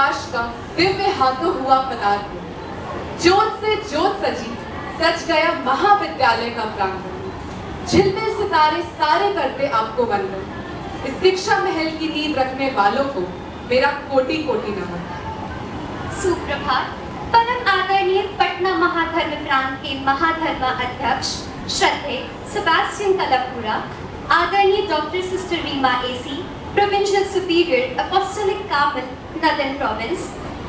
प्रकाश का दिव्य हाथों हुआ पदार्थ। ज्योत से ज्योत सजी सज गया महाविद्यालय का प्रांगण। झिलमिल सितारे सारे करते आपको वंदन। इस शिक्षा महल की नींव रखने वालों को मेरा कोटि कोटि नमन। सुप्रभात। परम आदरणीय पटना महाधर्म प्रांत के महाधर्मा अध्यक्ष श्रद्धेय सेबास्टियन कलपुरा, आदरणीय doctor sister Reema AC, provincial superior Apostolic Carmel northern province,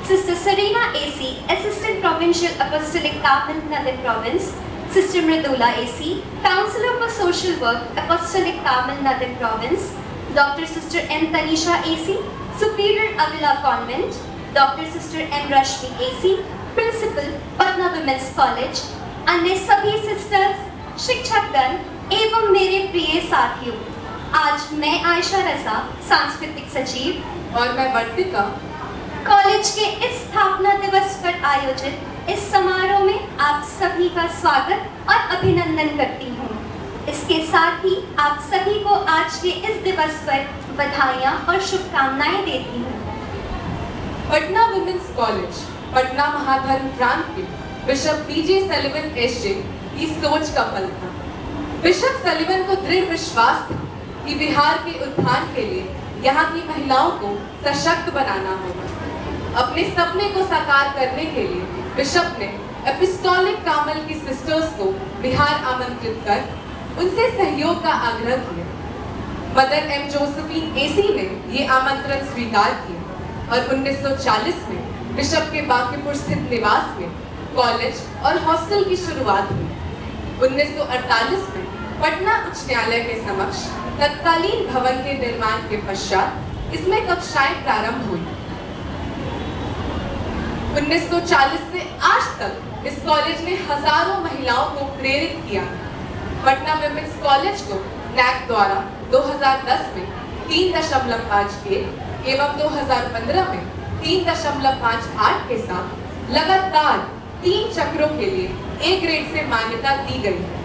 sister Serena AC, assistant provincial Apostolic Carmel northern province, sister Mridula AC, counsellor for social work Apostolic Carmel northern province, doctor sister M Tanisha AC, superior Avila convent, doctor sister M Rashmi AC, principal Patna women's college, अन्य सभी sisters, शिक्षकगण एवं मेरे प्रिय साथियों, आज मैं आयशा रजा, सांस्कृतिक सचिव, और मैं वर्तिका, कॉलेज के इस स्थापना दिवस पर आयोजित इस समारोह में आप सभी का स्वागत और अभिनंदन करती हूँ। इसके साथ ही आप सभी को आज के इस दिवस पर बधाइयाँ और शुभकामनाएं देती हूँ। पटना वुमेन्स कॉलेज पटना महाधर्म प्रांत के बिशप पीजे सलीवन एसजे की सोच का फल था। बिशप सलीवन को दृढ़ विश्वास था कि बिहार के उत्थान के लिए यहाँ की महिलाओं को सशक्त बनाना होगा। अपने सपने को साकार करने के लिए बिशप ने एपिस्टोलिक कार्मल की सिस्टर्स को बिहार आमंत्रित कर उनसे सहयोग का आग्रह किया। मदर एम जोसेफिन एसी ने ये आमंत्रण स्वीकार किया और 1940 में बिशप के बांकीपुर स्थित निवास में कॉलेज और हॉस्टल की शुरुआत हुई। 1948 में पटना उच्च न्यायालय के समक्ष तत्कालीन भवन के निर्माण के पश्चात इसमें कक्षाएं प्रारंभ हुई। 1940 से आज तक इस कॉलेज ने हजारों महिलाओं को प्रेरित किया। पटना वुमेन्स कॉलेज को नैक द्वारा 2010 में 3.5 के एवं 2015 में 3.58 के साथ लगातार 3 चक्रों के लिए ए ग्रेड से मान्यता दी गई है।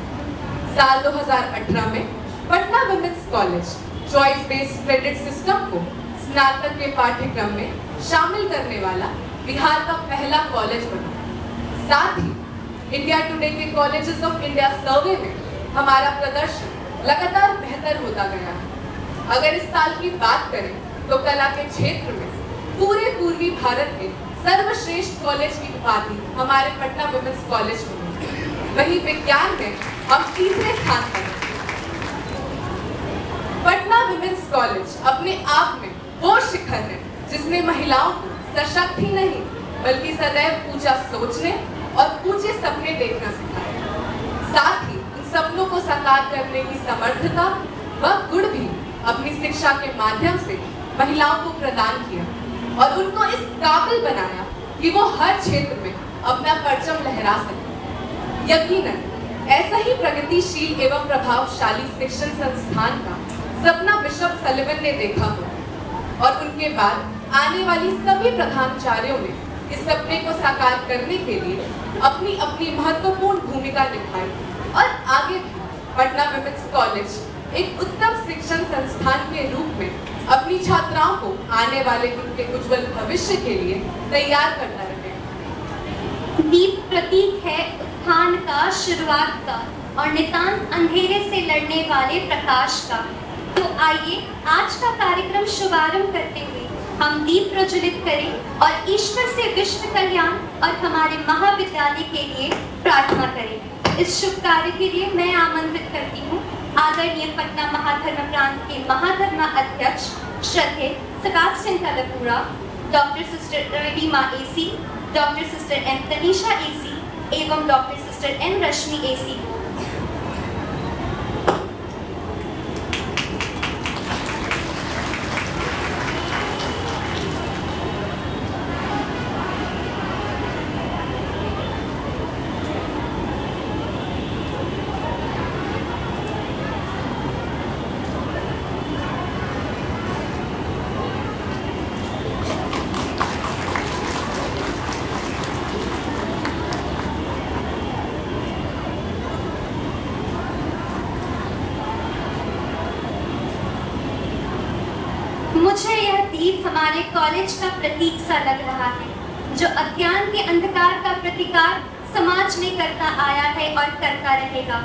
साल 2018 में Patna women's college choice based credit system को स्नातक के पाठ्यक्रम में शामिल करने वाला बिहार का पहला कॉलेज बना। साथ ही इंडिया टुडे के कॉलेजेस ऑफ इंडिया सर्वे में हमारा प्रदर्शन लगातार बेहतर होता गया है। अगर इस साल की बात करें तो कला के क्षेत्र में पूरे पूर्वी भारत में सर्वश्रेष्ठ कॉलेज की उपाधि हमारे पटना वुमेन्स कॉलेज को मिली। वहीं विज्ञान में हम तीसरे स्थान पर हैं। पटना वुमेन्स कॉलेज अपने आप में वो शिखर है जिसने महिलाओं को सशक्त ही नहीं बल्कि सदैव ऊंचा सोचने और ऊंचे सपने देखना सिखाया। साथ ही उन सपनों को साकार करने की समर्थता व गुण भी अपनी शिक्षा के माध्यम से महिलाओं को प्रदान किया और उनको इस काबिल बनाया कि वो हर क्षेत्र में अपना परचम लहरा सके। यकीनन ऐसा ही प्रगतिशील एवं प्रभावशाली शिक्षण संस्थान का सपना बिशप सलीवन ने देखा हो और उनके बाद आने वाली सभी प्रधानाचार्यों ने इस सपने को साकार करने के लिए अपनी अपनी महत्वपूर्ण भूमिका निभाई और आगे भी पटना वुमेन्स कॉलेज एक उत्तम शिक्षण संस्थान के रूप में अपनी छात्राओं को आने वाले उनके उज्जवल भविष्य के लिए तैयार करता रहे। दीप प्रतीक है उत्थान का, शुरुआत का और नितांत अंधेरे से लड़ने वाले प्रकाश का। तो आइए आज का कार्यक्रम शुभारंभ करते हुए हम दीप प्रज्वलित करें और ईश्वर से विश्व कल्याण और हमारे महाविद्यालय के लिए प्रार्थना करें। इस शुभ कार्य के लिए मैं आमंत्रित करती हूँ आदरणीय पटना महाधर्म प्रांत के महाधर्मा अध्यक्ष श्रद्धेय Sebastian Kalapura, doctor sister Reema AC, doctor sister M Tanisha AC एवं doctor sister M Rashmi AC को। गीत हमारे कॉलेज का प्रतीक सा लग रहा है, जो अज्ञान के अंधकार का प्रतिकार समाज में करता आया है और करता रहेगा।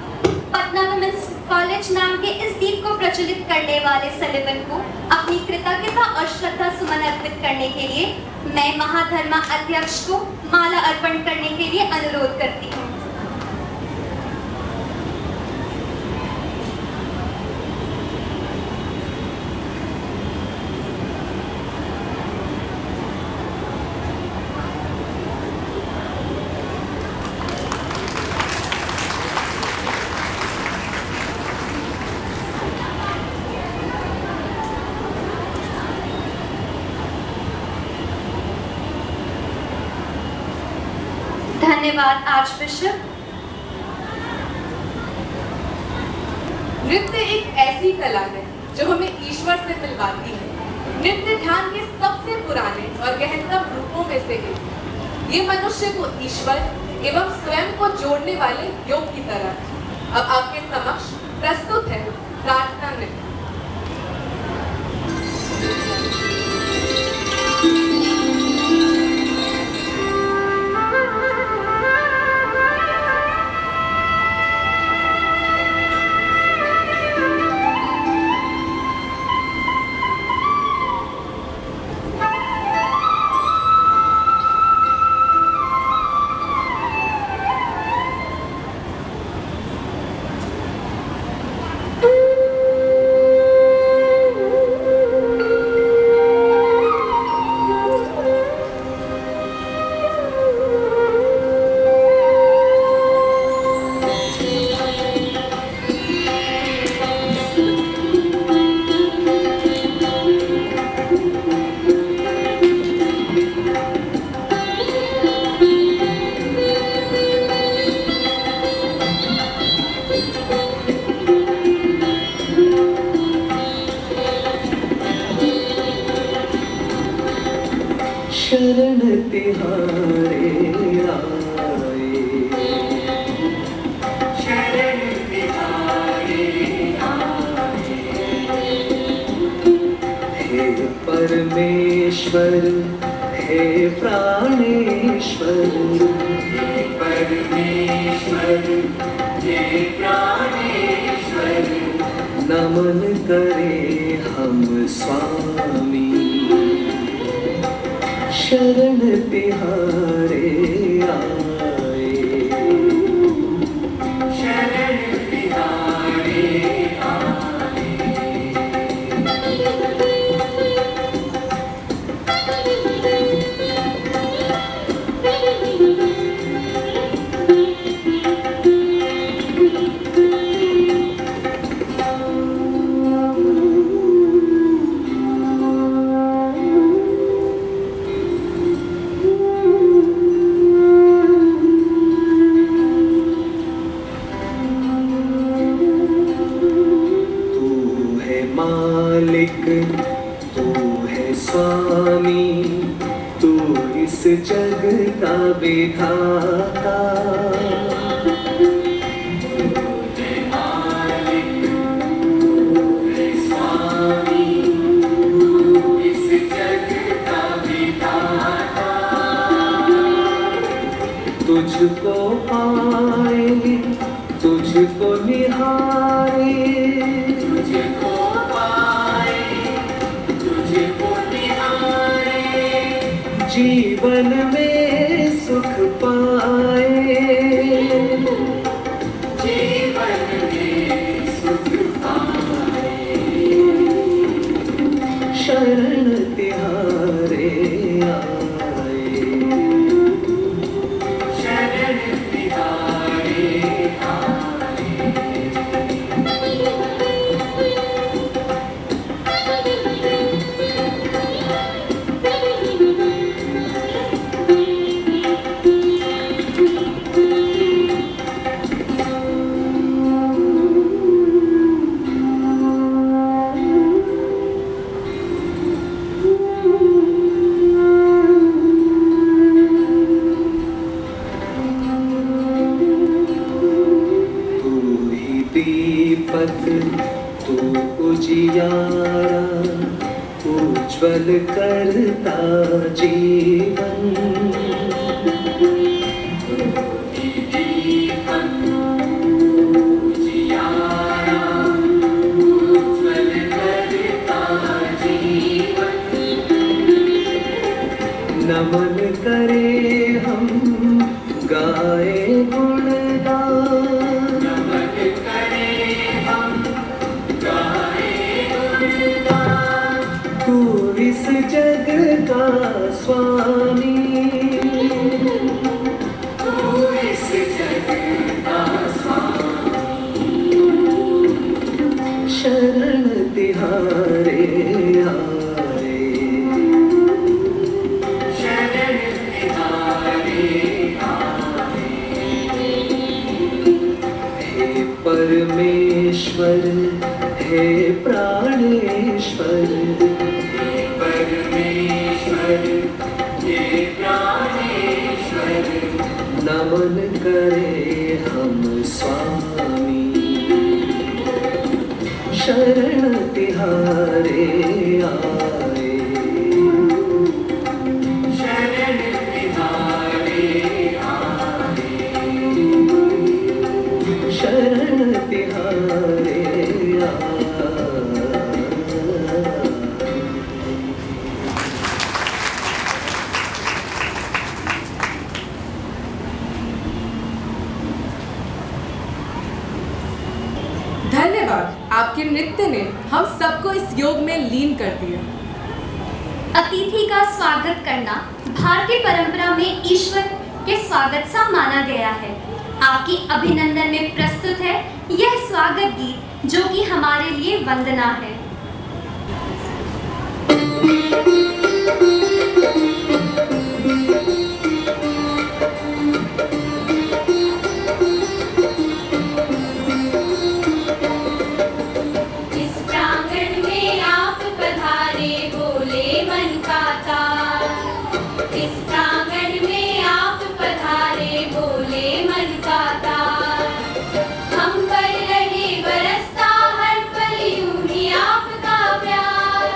पटना वुमेन्स कॉलेज नाम के इस गीत को प्रचलित करने वाले सलिवन को अपनी कृतज्ञता और श्रद्धा सुमन अर्पित करने के लिए मैं महाधर्मा अध्यक्ष को माला अर्पण करने के लिए अनुरोध करती हूँ। धन्यवाद आर्चबिशप। नृत्य एक ऐसी कला है जो हमें ईश्वर से मिलवाती है। नृत्य ध्यान के सबसे पुराने और गहनतम रूपों में से एक। ये मनुष्य को ईश्वर एवं स्वयं को जोड़ने वाले योग की तरह है। अब आपके समक्ष प्रस्तुत है प्रार्थना नृत्य। शरण तिहारे आए, शरण तिहारे आए। हे परमेश्वर, हे प्राणेश्वर, हे परमेश्वर, हे प्राणेश्वर। नमन करे हम स्वामी, शरण तिहारे आए, शरण तिहारे आए। मालिक तू है स्वामी, तू इस जग का विधाता। तू है मालिक, तू है स्वामी, तू इस जग का विधाता। तुझको पाए, तुझको निहारे, तुझको जीवन में सुख पाए, जीवन में सुख पाए। शरण तिहारे आए, शरण तिहारे आए। दीपक तू उजियारा, तू उज्ज्वल करता जीवन नमन करे हम गाए गुणगान नमन करे हम गाए गुणगान तू इस जग का स्वामी तू इस जग का स्वामी शरण तिहारे परमेश्वर हे प्राणेश्वर हे परमेश्वर हे प्राणेश्वर नमन करे हम स्वामी शरण तिहारे आए शरण तिहारे आए शरण तिहारे धन्यवाद, आपके नृत्य ने हम सबको इस योग में लीन कर दिया। अतिथि का स्वागत करना भारतीय परंपरा में ईश्वर के स्वागत सा माना गया है। आपकी अभिनंदन में प्रस्तुत है यह स्वागत गीत जो कि हमारे लिए वंदना है। इस प्रांगण में आप पधारे बोले मन का तार इस प्रांगण में आप पधारे बोले मन का तार हम पर रहे बरसता हर पल यूं ही आपका प्यार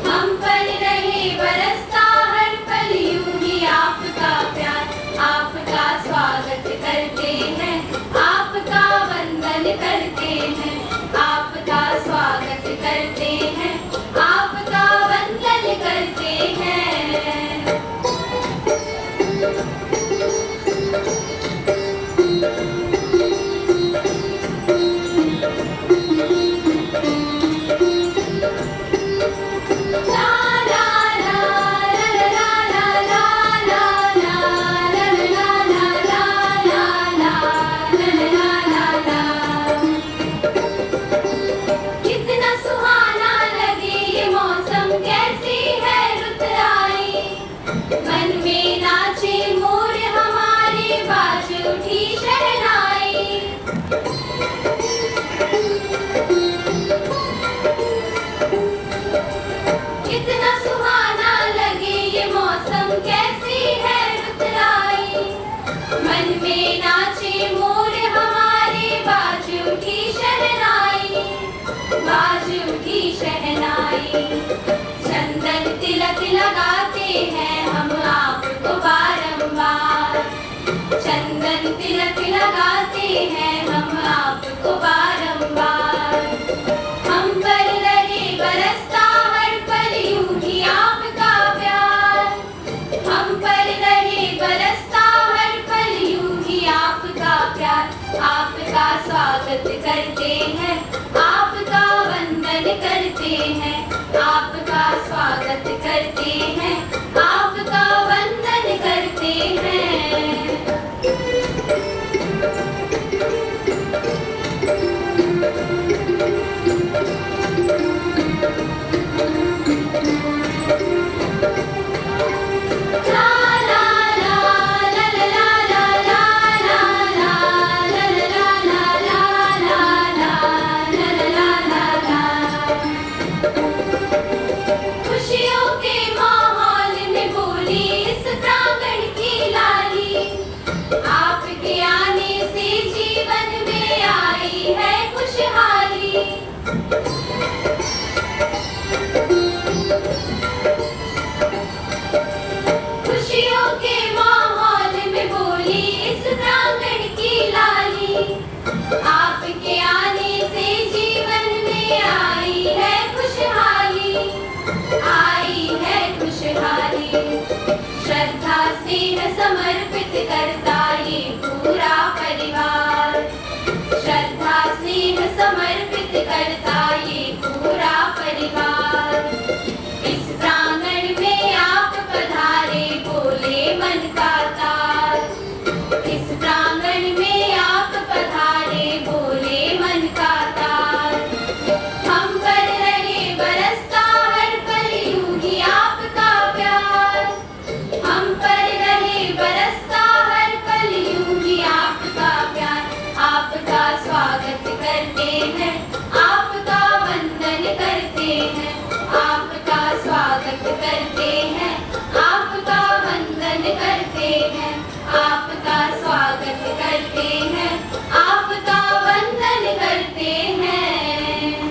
हम पर रहे बरसता हर पल यूं ही आपका प्यार आपका स्वागत करते हैं आपका वंदन करते हैं आपका स्वागत करते हैं आपका वंदन करते हैं कितना सुहाना लगे ये मौसम कैसी है रुत आई मन में नाचे मोर हमारे बाज उठी शहनाई कितना सुहाना लगे ये मौसम कैसी है रुत आई मन में नाचे मोर हमारे बाज उठी शहनाई बाज उठी शहनाई चंदन तिलक लगाते हैं हम आपको बारंबार चंदन तिलक लगाते हैं हम आपको बारंबार हम पर रहे बरसता हर पल यूं ही आपका प्यार हम पर रहे बरसता हर पल यूं ही आपका प्यार आपका स्वागत करते हैं आपका वंदन करते हैं आपका स्वागत करते हैं आपका वंदन करते हैं समर्पित करता ये पूरा परिवार। इस प्रांगण में आप पधारे बोले मन का तार। इस प्रांगण में आप पधारे बोले मन का तार। हम पर रहे बरसता हर पल यूं ही आपका प्यार। हम पर रहे बरसता हर पल यूं ही आपका प्यार। आपका स्वागत करते हैं, आपका वंदन करते हैं। आपका स्वागत करते हैं, आपका वंदन करते हैं। आपका स्वागत करते हैं, आपका वंदन करते हैं।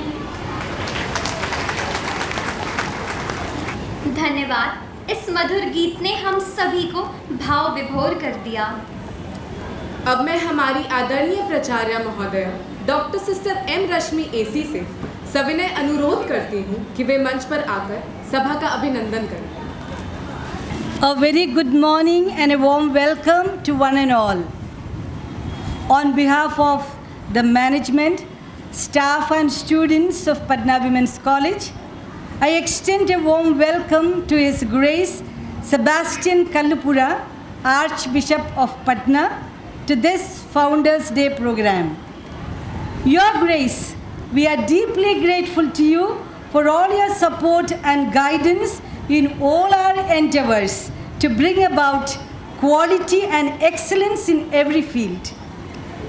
धन्यवाद। इस मधुर गीत ने हम सभी को भाव विभोर कर दिया। अब मैं हमारी आदरणीय प्राचार्य महोदया doctor sister M Rashmi AC से सविनय अनुरोध करती हूँ कि वे मंच पर आकर सभा का अभिनंदन करें। A very good morning and a warm welcome to one and all. On behalf of the management, staff and students of Patna Women's College, I extend a warm welcome to His Grace Sebastian Kallupura, Archbishop of Patna, to this Founders Day program. Your Grace, we are deeply grateful to you for all your support and guidance in all our endeavors to bring about quality and excellence in every field.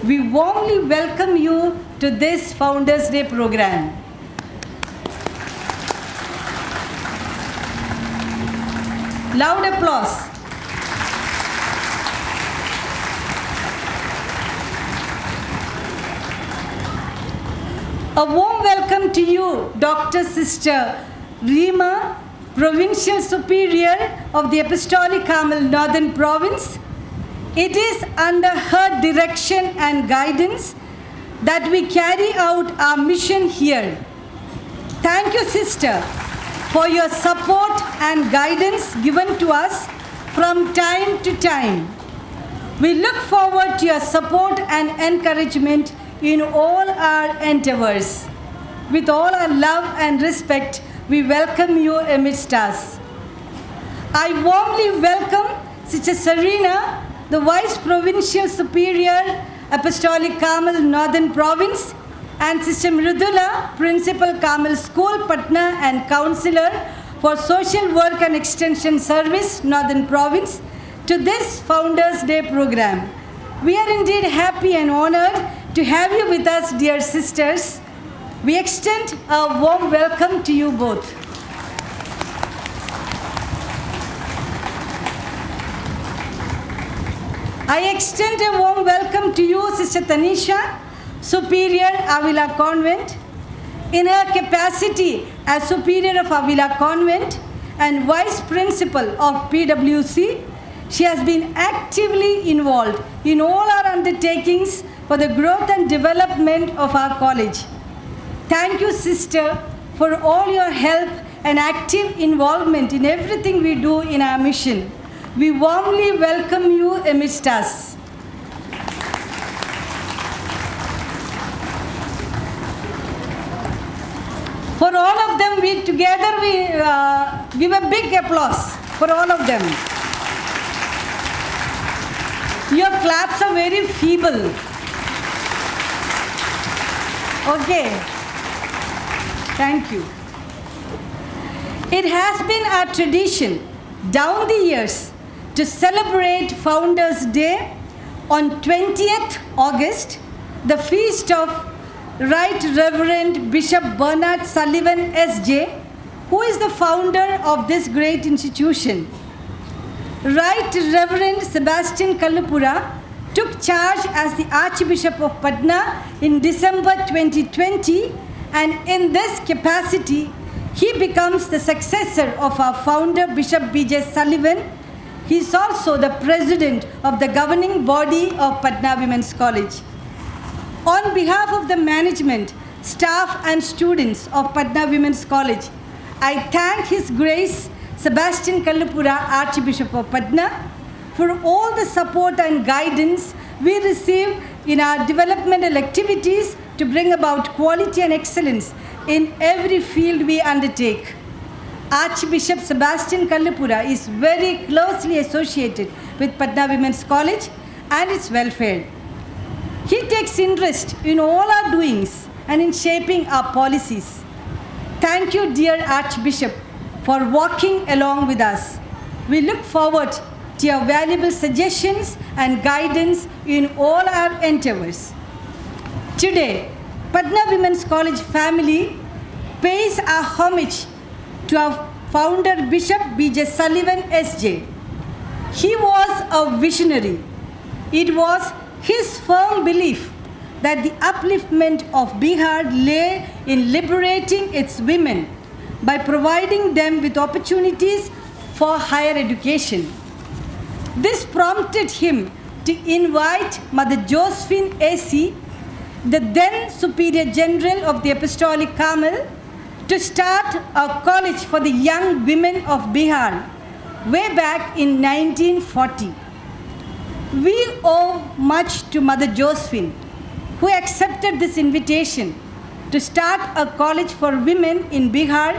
We warmly welcome you to this Founders Day program. Loud applause. A warm welcome to you, Dr. Sister Rima, Provincial Superior of the Apostolic Carmel Northern Province. It is under her direction and guidance that we carry out our mission here. Thank you, Sister, for your support and guidance given to us from time to time. We look forward to your support and encouragement in all our endeavors. With all our love and respect, we welcome you amidst us. I warmly welcome Sister Serena, the Vice Provincial Superior, Apostolic Carmel Northern Province, and Sister Mridula, Principal Carmel School, Patna, and Counselor for Social Work and Extension Service, Northern Province, to this Founders Day program. We are indeed happy and honored to have you with us, dear sisters. We extend a warm welcome to you both. I extend a warm welcome to you, Sister Tanisha, Superior, Avila Convent. In her capacity as Superior of Avila Convent and Vice Principal of PWC, she has been actively involved in all our undertakings for the growth and development of our college. Thank you, Sister, for all your help and active involvement in everything we do in our mission. We warmly welcome you amidst us. For all of them, we together give a big applause for all of them. Your claps are very feeble. Okay. Thank you. It has been our tradition down the years to celebrate Founders Day on 20th August, the feast of Right Reverend Bishop Bernard Sullivan S.J., who is the founder of this great institution. Right Reverend Sebastian Kallupura took charge as the Archbishop of Patna in December 2020, and in this capacity, he becomes the successor of our founder, Bishop B.J. Sullivan. He is also the president of the governing body of Patna Women's College. On behalf of the management, staff and students of Patna Women's College, I thank His Grace Sebastian Kallupura, Archbishop of Patna, for all the support and guidance we receive in our developmental activities to bring about quality and excellence in every field we undertake. Archbishop Sebastian Kallapura is very closely associated with Patna Women's College and its welfare. He takes interest in all our doings and in shaping our policies. Thank you, dear Archbishop, for walking along with us. We look forward to your valuable suggestions and guidance in all our endeavors. Today, Patna Women's College family pays our homage to our founder, Bishop B.J. Sullivan, S.J. He was a visionary. It was his firm belief that the upliftment of Bihar lay in liberating its women by providing them with opportunities for higher education. This prompted him to invite Mother Josephine A.C., the then Superior General of the Apostolic Carmel, to start a college for the young women of Bihar way back in 1940. We owe much to Mother Josephine, who accepted this invitation to start a college for women in Bihar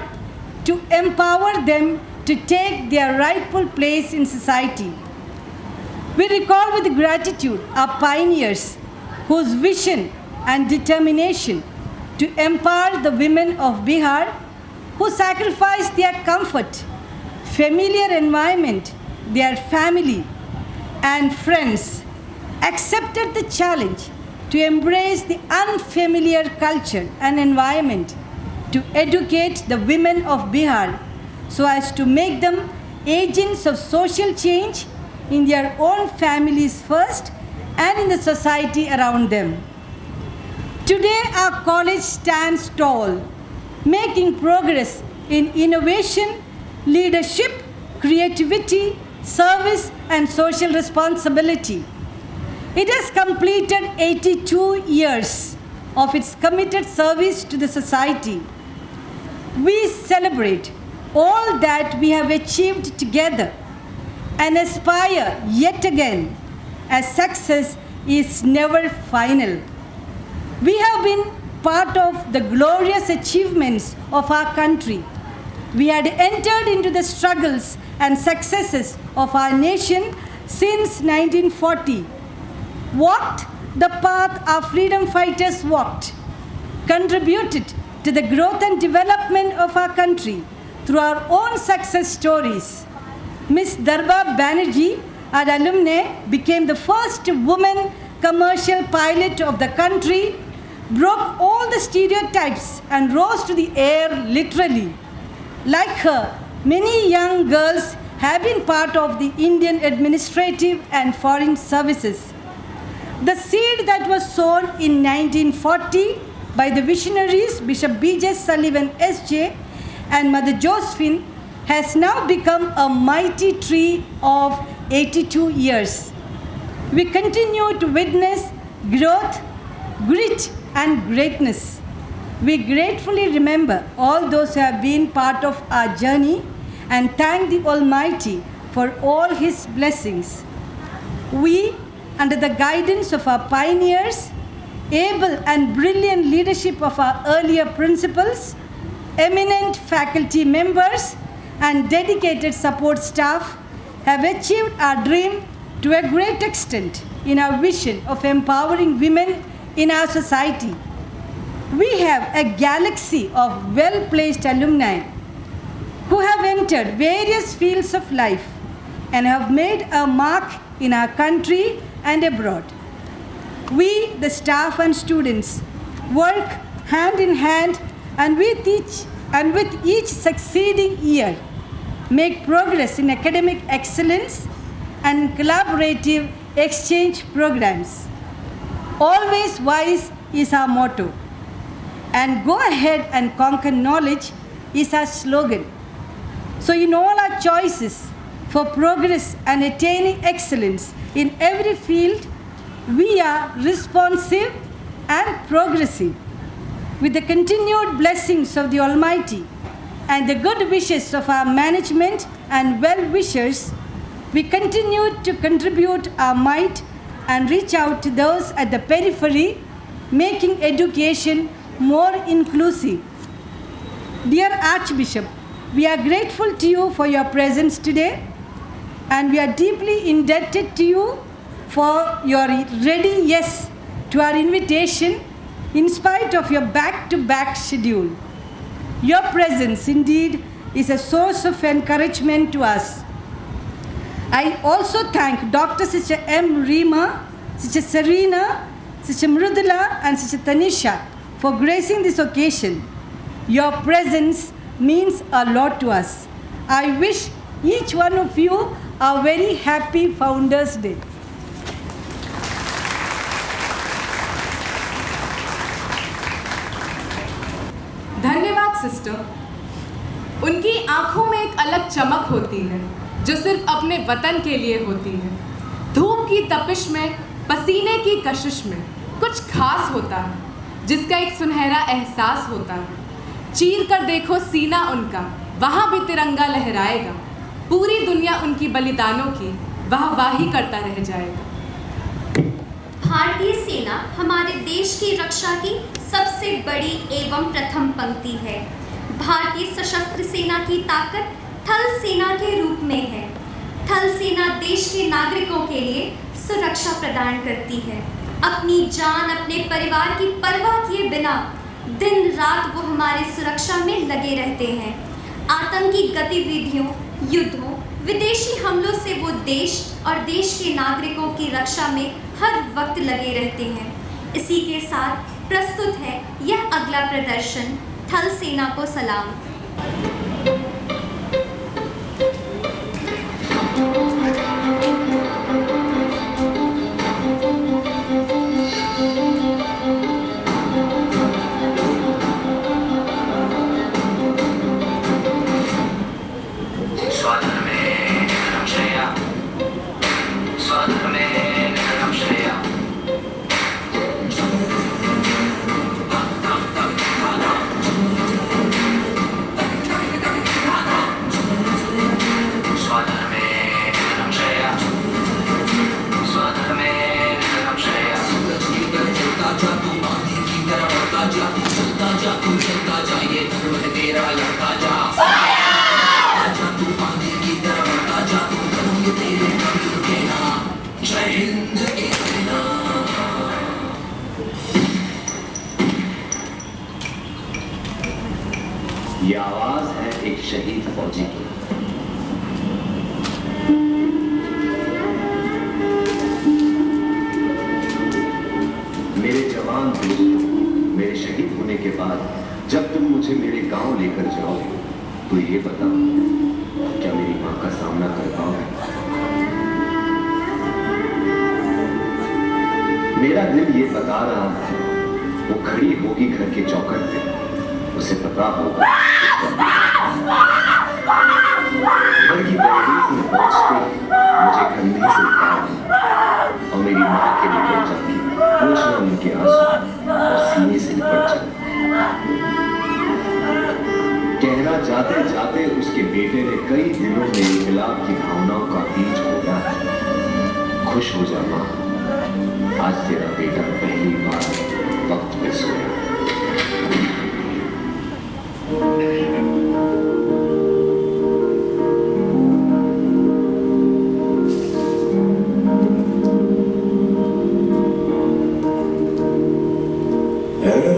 to empower them to take their rightful place in society. We recall with gratitude our pioneers whose vision and determination to empower the women of Bihar, who sacrificed their comfort, familiar environment, their family, and friends, accepted the challenge to embrace the unfamiliar culture and environment to educate the women of Bihar so as to make them agents of social change in their own families first and in the society around them. Today, our college stands tall, making progress in innovation, leadership, creativity, service, and social responsibility. It has completed 82 years of its committed service to the society. We celebrate all that we have achieved together and aspire yet again, as success is never final. We have been part of the glorious achievements of our country. We had entered into the struggles and successes of our nation since 1940, walked the path our freedom fighters walked, contributed to the growth and development of our country through our own success stories. Miss Darba Banerjee, our alumna, became the first woman commercial pilot of the country, broke all the stereotypes and rose to the air literally. Like her, many young girls have been part of the Indian administrative and foreign services. The seed that was sown in 1940 by the visionaries Bishop B.J. Sullivan S.J. and Mother Josephine has now become a mighty tree of 82 years. We continue to witness growth, grit, and greatness. We gratefully remember all those who have been part of our journey and thank the Almighty for all His blessings. We, under the guidance of our pioneers, able and brilliant leadership of our earlier principals, eminent faculty members, and dedicated support staff, have achieved our dream to a great extent in our vision of empowering women in our society. We have a galaxy of well-placed alumni who have entered various fields of life and have made a mark in our country and abroad. We, the staff and students, work hand in hand and with each succeeding year make progress in academic excellence and collaborative exchange programs. Always wise is our motto, and go ahead and conquer knowledge is our slogan. So in all our choices for progress and attaining excellence in every field, we are responsive and progressive. With the continued blessings of the Almighty and the good wishes of our management and well-wishers, we continue to contribute our might and reach out to those at the periphery making education more inclusive. Dear Archbishop, we are grateful to you for your presence today, and we are deeply indebted to you for your ready yes to our invitation in spite of your back-to-back schedule. Your presence indeed is a source of encouragement to us. I also thank Dr. Sister M. Rima, Sister Serena, Sister Mrudula and Sister Tanisha for gracing this occasion. Your presence means a lot to us. I wish each one of you a very happy Founders Day. धन्यवाद sister. उनकी आंखों में एक अलग चमक होती है जो सिर्फ अपने वतन के लिए होती है। धूप की तपिश में, पसीने की कशिश में कुछ खास होता है जिसका एक सुनहरा एहसास होता है। चीर कर देखो सीना उनका, वहाँ भी तिरंगा लहराएगा। पूरी दुनिया उनकी बलिदानों की वाहवाही करता रह जाएगा। भारतीय सेना हमारे देश की रक्षा की सबसे बड़ी एवं प्रथम पंक्ति है। भारतीय सशस्त्र सेना की ताकत थल सेना के रूप में है। थल सेना देश के नागरिकों के लिए सुरक्षा प्रदान करती है। अपनी जान, अपने परिवार की परवाह किए बिना दिन रात वो हमारी सुरक्षा में लगे रहते हैं। आतंकी गतिविधियों, युद्धों, विदेशी हमलों से वो देश और देश के नागरिकों की रक्षा में हर वक्त लगे रहते हैं। इसी के साथ प्रस्तुत है यह अगला प्रदर्शन, थल सेना को सलाम। ये आवाज है एक शहीद फौजी की। मेरे जवान दोस्तों, मेरे शहीद होने के बाद जब तुम मुझे मेरे गांव लेकर जाओगे तो ये बताओ, क्या मेरी मां का सामना कर पाओगे? मेरा दिल ये बता रहा है, वो खड़ी होगी घर के चौखट पे, उसे पता होगा घर की दहलीज में पहुंचते मुझे कंधे से उतार और मेरी मां के निकल जाती, पूछना उनके आंसू और सीने से लिपट जाती। कहना जाते जाते उसके बेटे ने कई दिनों में इंकलाब की भावनाओं का बीज बोया है। खुश हो जा मां, आज तेरा बेटा पहली बार वक्त पे सोया।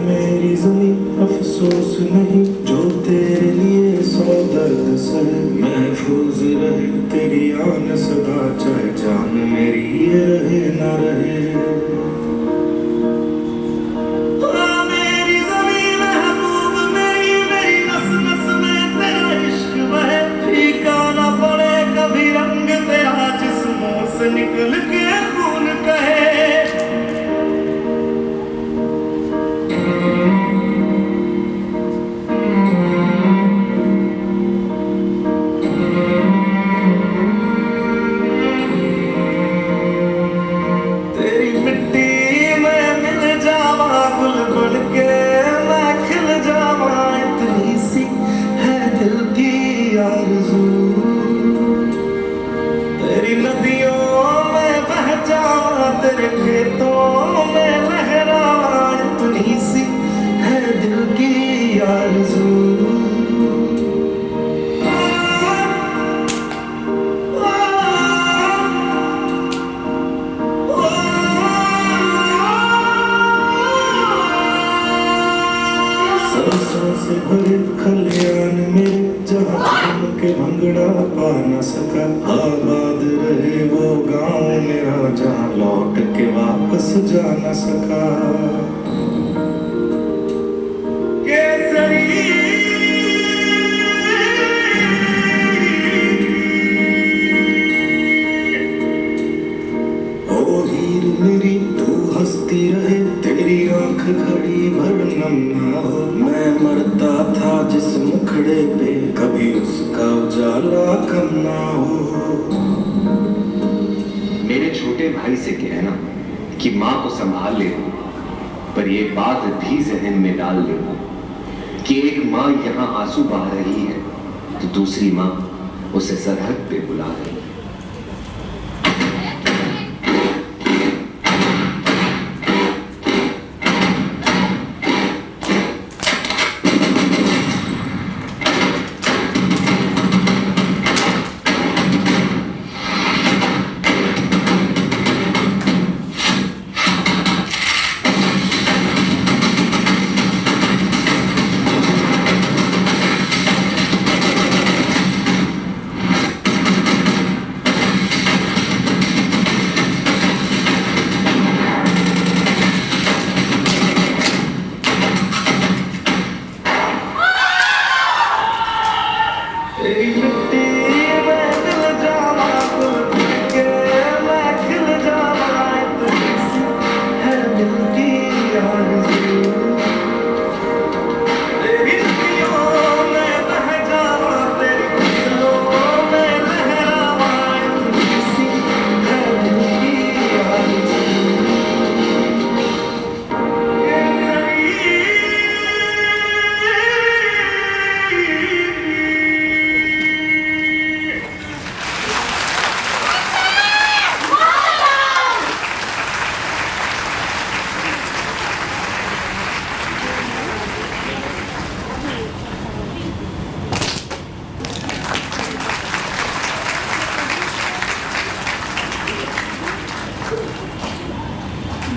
मेरी ज़मीं अफसोस नहीं जो तेरे लिए सौ दर्द सहे, महफूज रहे तेरी आन सदा, चाहे जान मेरी ये रहे ना रहे। मेरी ज़मीं महबूब मेरी, मेरी नस नस में तेरा इश्क बहे, फीका ना पड़े कभी रंग तेरा जिस्मों से निकल के खून कहे। तेरी नदियों से भरे खलियान में जहाँ के भंगड़ा पा न सका, आबाद रहे वो गांव मेरा जहाँ लौट के वापस जा न सका। केसरी ओ हीर मेरी तू हंसती रहे, तेरी आंख घड़ी भर नम ना हो। मैं मरता था जिस मुखड़े पे, कभी उसका उजाला कम ना हो। मेरे छोटे भाई से कहना कि माँ को संभाल ले, पर ये बात भी जहन में डाल ले कि एक माँ यहाँ आंसू बहा रही है तो दूसरी माँ उसे सरहद पे बुला रही है।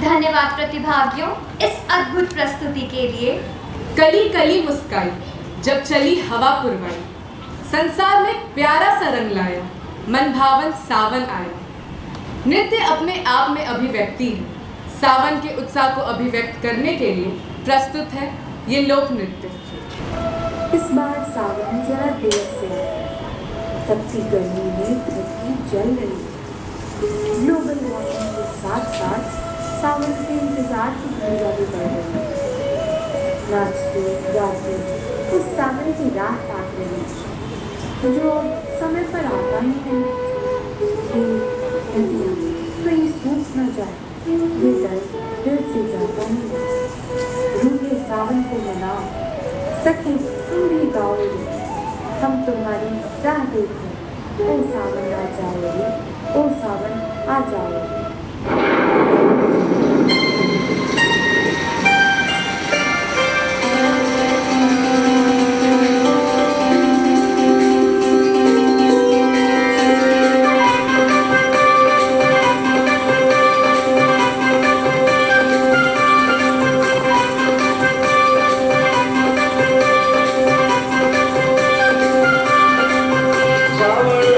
धन्यवाद प्रतिभागियों इस अद्भुत प्रस्तुति के लिए। कली कली मुस्काई जब चली हवा पुरवाई, संसार में प्यारा सा रंग लाया, मन भावन सावन आया। नृत्य अपने आप में अभिव्यक्ति है। सावन के उत्साह को अभिव्यक्त करने के लिए प्रस्तुत है ये लोक नृत्य। इस बार सावन जरा देर से आया, तपती गर्मी में धरती जल रही। ग्लोबल वार्मिंग के साथ साथ सावन के इंतजार की घड़ियां भी बढ़ रही। नाचते गाते उस सावन की राह ताक रही जो समय पर आता ही है। कहीं सूख न जाए ये डर दिल से जाता नहीं। रूठे सावन को मनाओ, सखी तुम भी गाओगे, हम तुम्हारी राह देखें। ओ सावन आ जाओगे, ओ सावन आ जाओगे। सावन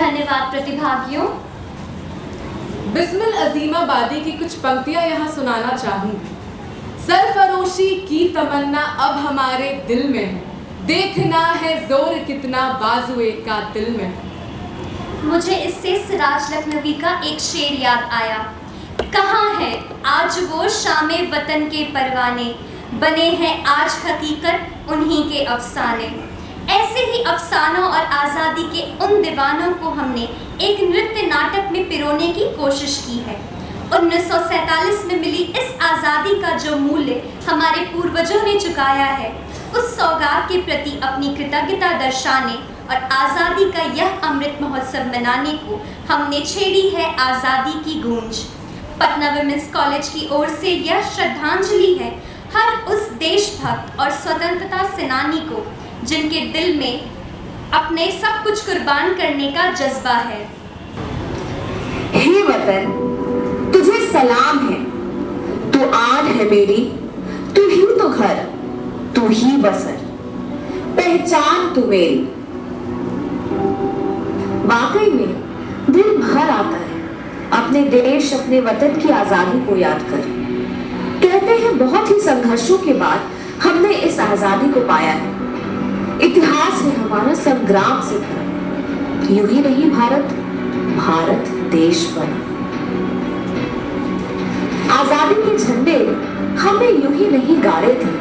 धन्यवाद प्रतिभागियों। बिस्मिल अजीमाबादी की कुछ पंक्तियां यहाँ सुनाना चाहूंगी। सरफरोशी की तमन्ना अब हमारे दिल में है, देखना है जोर कितना बाजुए का दिल में है। मुझे इससे सिराज लखनवी का एक शेर याद आया। कहाँ है आज वो शामे वतन के परवाने, बने हैं आज हकीकत उन्हीं के अफसाने। ऐसे ही अफसानों और आज़ादी के उन दीवानों को हमने एक नृत्य नाटक में पिरोने की कोशिश की है। 1947 में मिली इस आज़ादी का जो मूल्य हमारे पूर्वजों ने चुकाया है, उस सौगात के प्रति अपनी कृतज्ञता दर्शाने और आज़ादी का यह अमृत महोत्सव मनाने को हमने छेड़ी है आज़ादी की गूंज। पटना विमेंस कॉलेज की ओर से यह श्रद्धांजलि है हर उस देशभक्त और स्वतंत्रता सेनानी को जिनके दिल में अपने सब कुछ कुर्बान करने का जज्बा है। हे वतन, तुझे सलाम है, तू आन है मेरी, तू ही तो घर, तू ही बसर, पहचान तू मेरी। वाकई में दिल भर आता है अपने देश, अपने वतन की आजादी को याद कर। कहते हैं बहुत ही संघर्षों के बाद हमने इस आजादी को पाया है। इतिहास में हमारा संग्राम से था। यूं ही नहीं भारत देश बना। आजादी के झंडे हमने यूं ही नहीं गाड़े थे,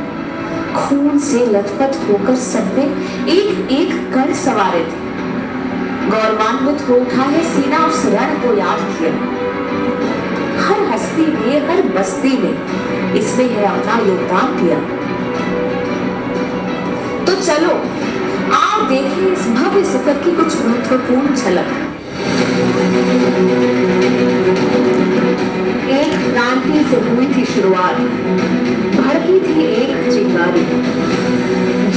खून से लथपथ होकर सब में एक एक कर सवारे थे। गौरवान्वित हो उठा है सीना उस रण को याद किया। हर हस्ती ने, हर बस्ती ने इसमें है अपना योगदान दिया। तो चलो आओ देखें इस भव्य सफर की कुछ महत्वपूर्ण झलक। एक क्रांति से हुई थी शुरुआत, भड़की थी एक चिंगारी,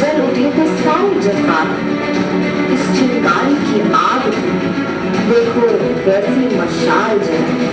जल उठे थे सारे जज्बात। इस चिंगारी की आग देखो कैसी मशाल जले।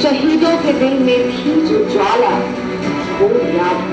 शहीदों के दिल में थी जो ज्वाला वो याद।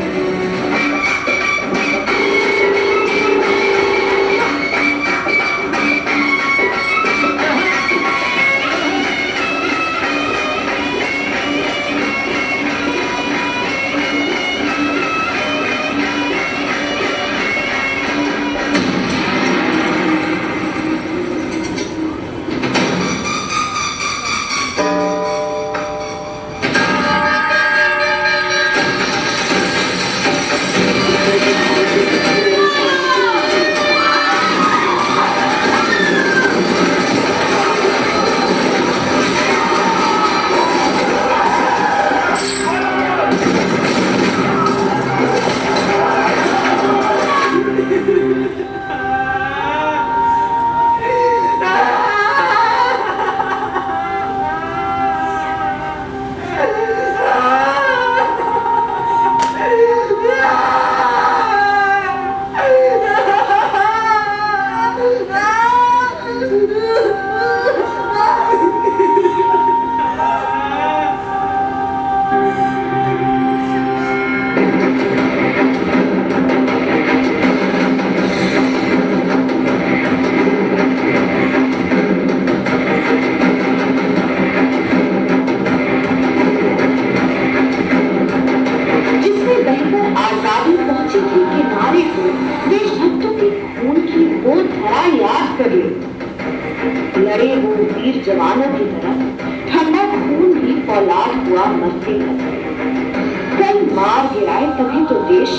कर ले। लड़े वो वीर जवानों की तरह ठंडा खून भी फौलाद हुआ मरते का। कई मार गिराए तभी तो देश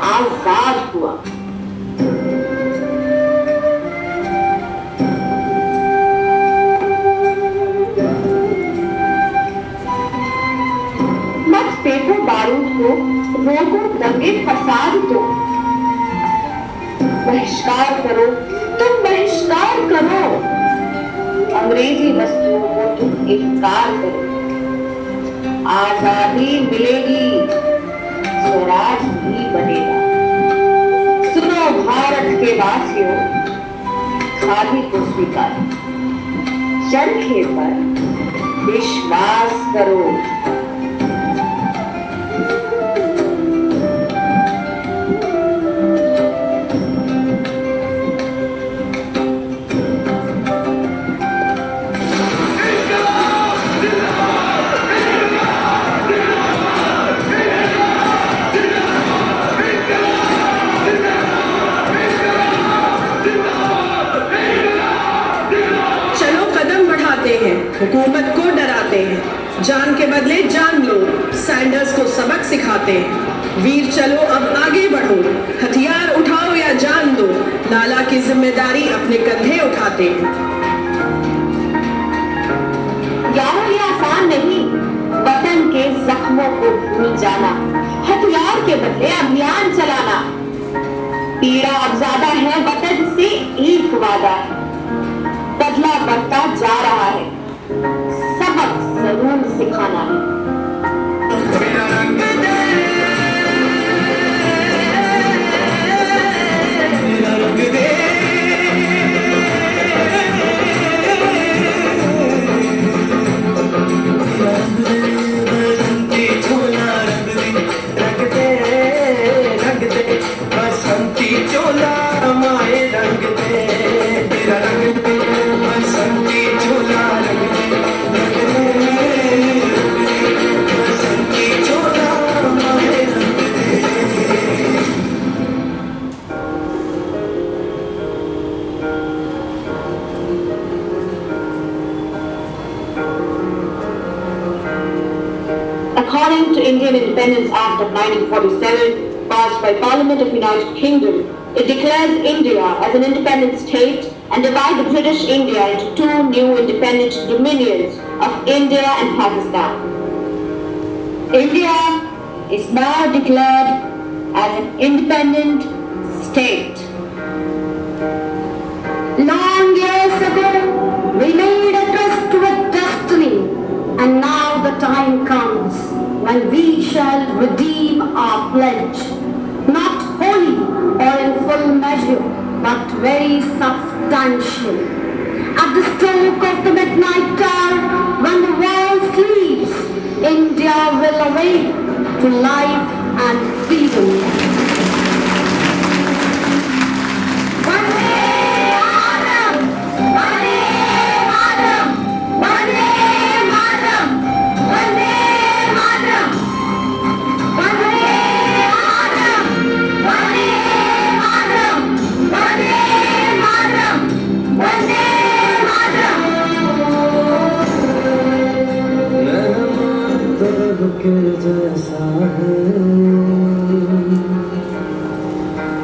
आजाद हुआ। मत फेंको बारूद को, रोको दंगे फसाद को। बहिष्कार करो, तुम बहिष्कार करो। अंग्रेजी वस्तुओं को तुम इनकार करो। आजादी मिलेगी, स्वराज भी बनेगा। सुनो भारत के वासियों, खादी को स्वीकार, चरखे पर विश्वास करो। हुकूमत को डराते हैं, जान के बदले जान लो, सैंडर्स को सबक सिखाते हैं। वीर चलो अब आगे बढ़ो, हथियार उठाओ या जान दो, लाला की जिम्मेदारी अपने कंधे उठाते हैं। यारों ये आसान नहीं, वतन के जख्मों को भूल जाना, हथियार के बदले अभियान चलाना। पीड़ा अब ज्यादा है, वतन से एक वादा है, बदला बढ़ता जा रहा है, सबक जरूर सिखाना है। मेरा रंग दे, मेरा रंग दे, बसंती चोला रंग दे, रंग दे, बसंती चोला माए रंग दे, तेरा रंग दे, बसंती चोला रंग दे। According to Indian Independence Act of 1947, passed by Parliament of United Kingdom, it declares India as an independent state and divides the British India into two new independent dominions of India and Pakistan. India is now declared as an independent state. Long years ago, we made a tryst with destiny, and now the time comes when we shall redeem our pledge, not wholly or in full measure, but very substantial. At the stroke of the midnight hour, when the world sleeps, India will awake to life and freedom. जैसा है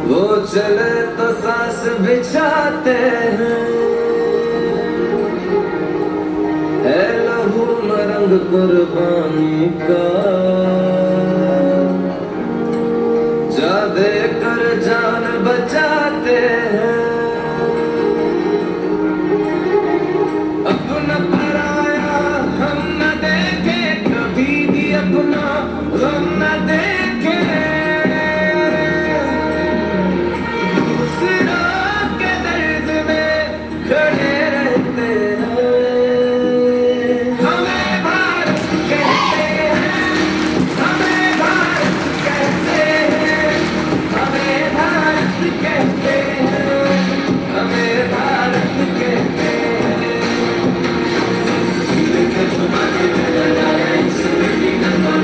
वो चले तो सांस बिछाते हैं, है लहू मरंग कुर्बानी का, जा दे कर जान बचाते हैं। अपना पराया हम न देखे, कभी भी अपना गम न देखे, दूसरों के दर्द में खड़े रहते हैं। हमें भारत कहते हैं, हमें भारत कहते हैं, हमें भारत कहते हैं, हमें भारत कहते हैं। लेकिन तुम्हारे नजर आए, इसमें भी नजर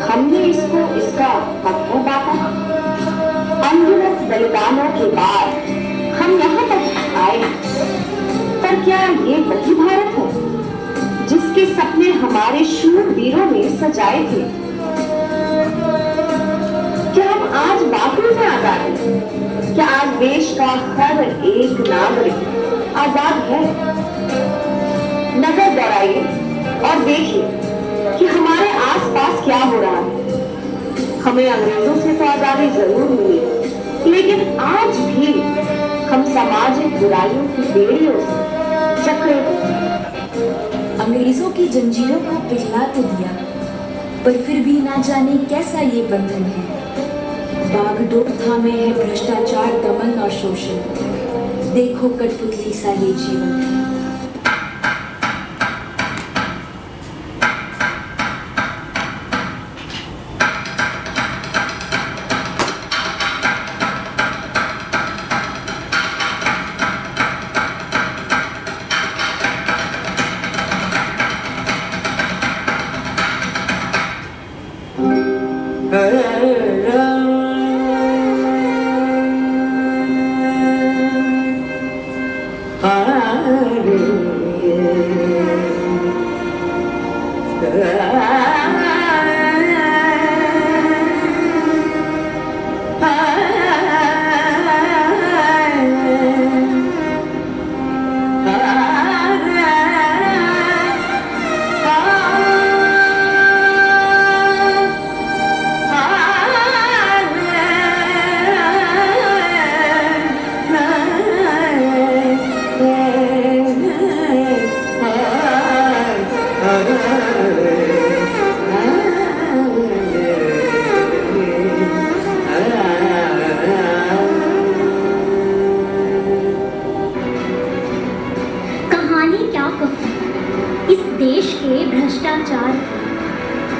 हमने इसको इसका हक है बांटा। अनगिनत बलिदानों के बाद हम यहाँ तक आए, पर क्या ये वही भारत है जिसके सपने हमारे शूरवीरों ने सजाए थे? क्या हम आज वाकई में आजाद हैं? क्या आज देश का हर एक नागरिक आजाद है? नजर दौड़ाइए और देखिए कि हमारे आसपास क्या हो रहा है। हमें अंग्रेजों से तो आजादी जरूर मिली, लेकिन आज भी हम सामाजिक बुराइयों की बेड़ियों से जकड़े हैं। अंग्रेजों की जंजीरों को पिघला तो दिया, पर फिर भी ना जाने कैसा ये बंधन है। बागडोर थामे है भ्रष्टाचार, दमन और शोषण। देखो कठपुतली सा ये जीवन है।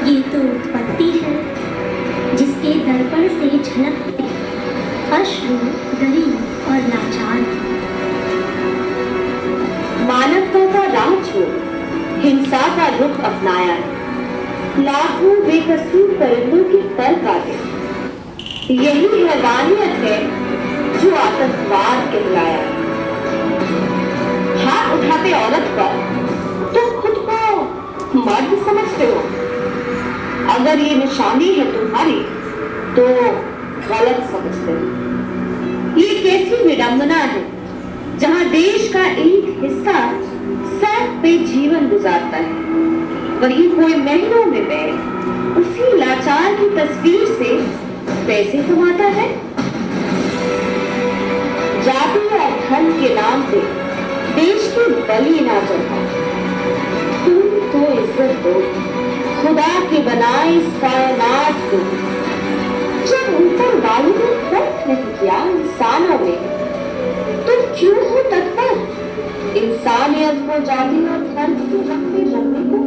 ये तो उत्पत्ति है जिसके दर्पण से झलकते अश्रु, गरीब और लाचार। मानवता का राह छोड़ हिंसा का रुख अपनाया, लाखों बेकसूर परिंदों के पर काटे। यही हैवानियत है जो आतंकवाद कहलाया। हाथ उठाते औरत पर तुम खुद को मर्द समझते हो। अगर ये निशानी है तुम्हारी तो गलत समझते हो। ये कैसी विडंबना है जहां देश का एक हिस्सा सड़क पे जीवन गुजारता है, वही कोई महीनों में बैठ उसी लाचार की तस्वीर से पैसे कमाता है। जाति और धर्म के नाम पे देश की बलि ना चढ़ाओ। तुम तो इज्जत दो खुदा के बनाए इस कायनात को। जब उन पर वायु ने फर्क नहीं किया इंसानों में, तुम क्यों हो तत्पर इंसानियत को जाति और धर्म के रखने रखने को?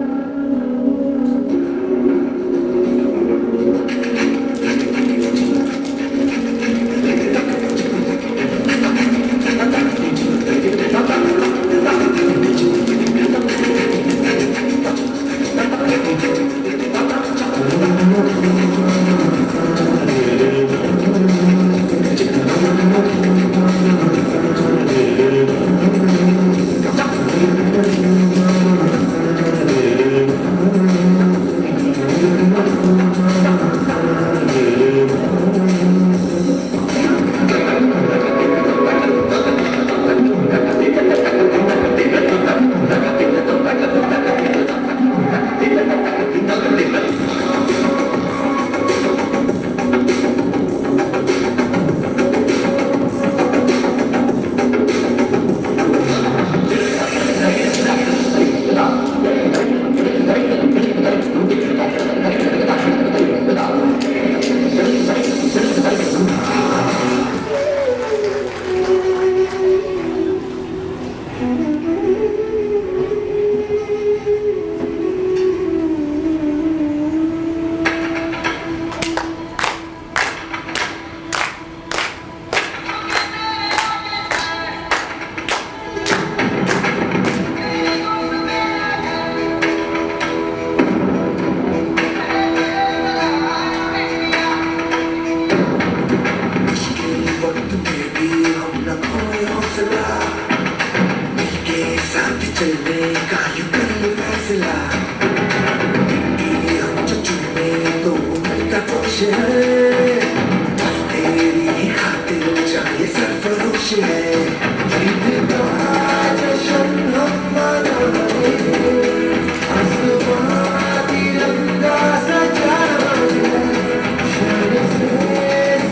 तो उम्र का कुछ है तेरी खातिर चाहे सरफरोश है जीत का जश्न हम मनाएंगे आसमां तिरंगा सजाएंगे शहर से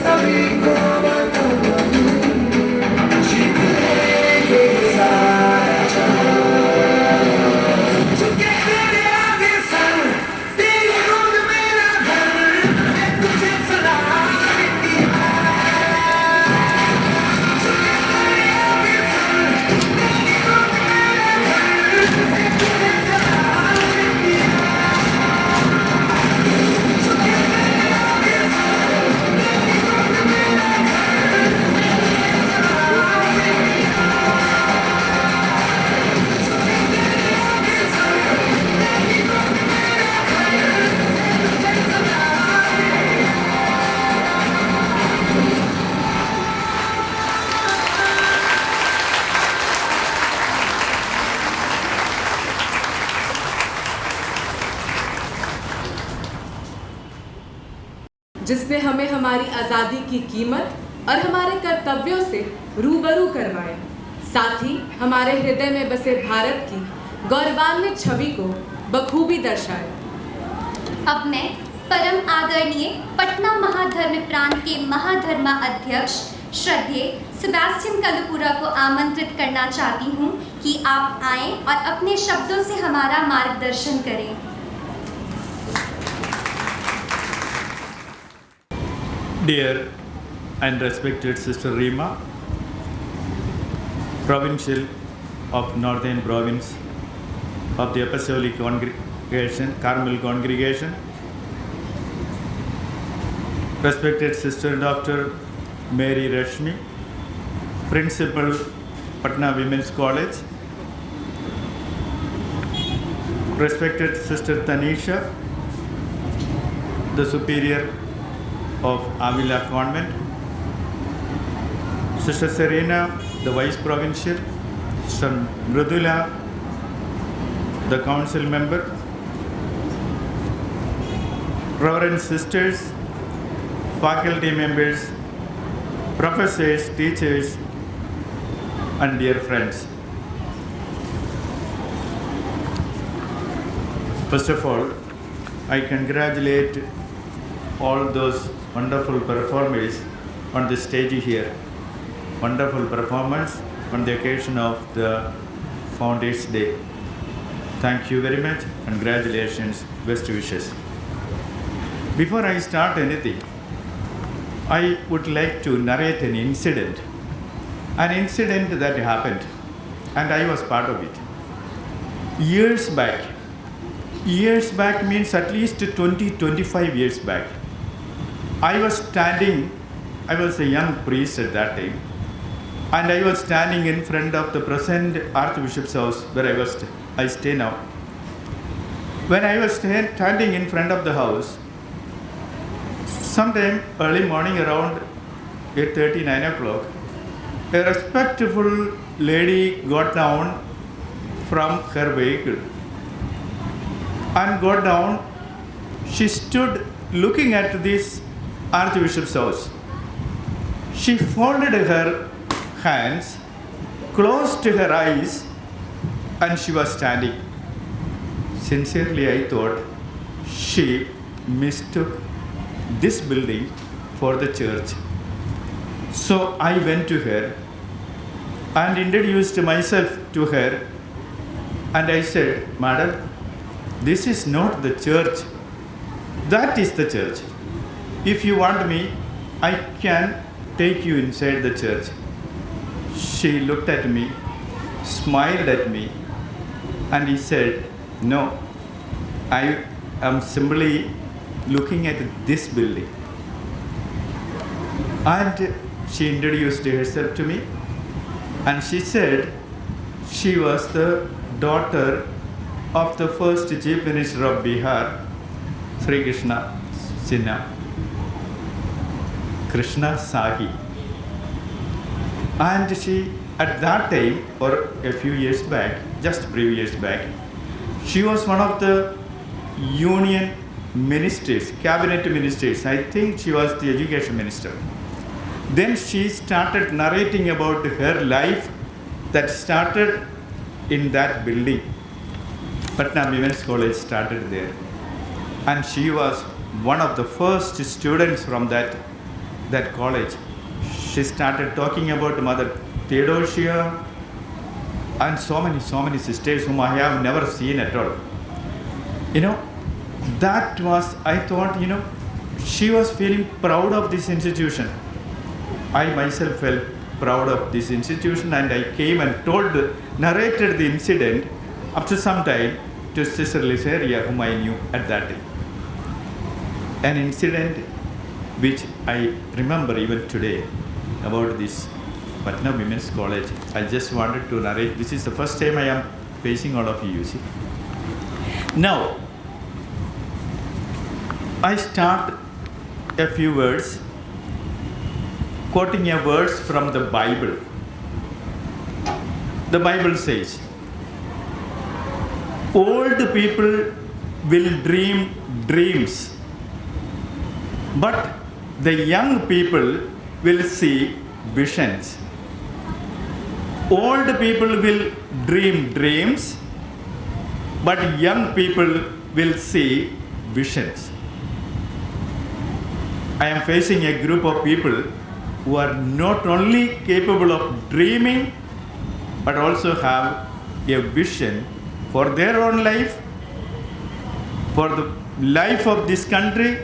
सभी को बताएंगे जीत लेंगे सारा जहां झुके तेरे आगे सर तेरी गोद मेरा घर मैं तुझे सलाम देती जिसने हमें हमारी आज़ादी की कीमत और हमारे कर्तव्यों से रूबरू करवाया, साथ ही हमारे हृदय में बसे भारत की गौरवान्वित छवि को बखूबी दर्शाया। अब मैं परम आदरणीय पटना महाधर्म प्रांत के महाधर्मा अध्यक्ष श्रद्धेय सेबेस्टियन कलपुरा को आमंत्रित करना चाहती हूँ कि आप आएं और अपने शब्दों से हमारा मार्गदर्शन करें। Dear and respected Sister Rima, Provincial of Northern Province of the Apostolic Congregation, Carmel Congregation, respected Sister Dr. Mary Rashmi, Principal, Patna Women's College, respected Sister Tanisha, the Superior of Avila Convent, Sister Serena, the Vice Provincial, Sister Mridula, the Council Member, Reverend Sisters, Faculty Members, Professors, Teachers, and dear friends. First of all, I congratulate all those wonderful performers on the stage here. Wonderful performance on the occasion of the Founders Day. Thank you very much. Congratulations. Best wishes. Before I start anything, I would like to narrate an incident that happened, and I was part of it. Years back means at least 20-25 years back. I was a young priest at that time, and I was standing in front of the present Archbishop's house where I stay now. When I was standing in front of the house, sometime early morning around 8:30, 9 o'clock, a respectful lady got down from her vehicle and got down. She stood looking at this Archbishop's house. She folded her hands, closed her eyes, and she was standing. Sincerely, I thought she mistook this building for the church. So I went to her and introduced myself to her, and I said, "Madam, this is not the church. That is the church. If you want me, I can take you inside the church." She looked at me, smiled at me, and he said, "No, I am simply looking at this building." And she introduced herself to me, and she said she was the daughter of the first Chief Minister of Bihar, Sri Krishna Sinha, Krishna Sahi. And she, at that time, or a few years back, just previous back, She was one of the union ministers, cabinet ministers. I think she was the education minister. Then she started narrating about her life that started in that building. Patna Women's College started there. And she was one of the first students from that college. She started talking about Mother Theodosia and so many sisters whom I have never seen at all. That was, I thought, she was feeling proud of this institution. I myself felt proud of this institution, and I came and narrated the incident after some time to Sister Lysaria, whom I knew at that time. An incident which I remember even today about this Patna Women's College. I just wanted to narrate. This is the first time I am facing all of you, see. Now, I start a few words, quoting a verse from the Bible. The Bible says, old people will dream dreams, but the young people will see visions. Old people will dream dreams, but young people will see visions. I am facing a group of people who are not only capable of dreaming, but also have a vision for their own life, for the life of this country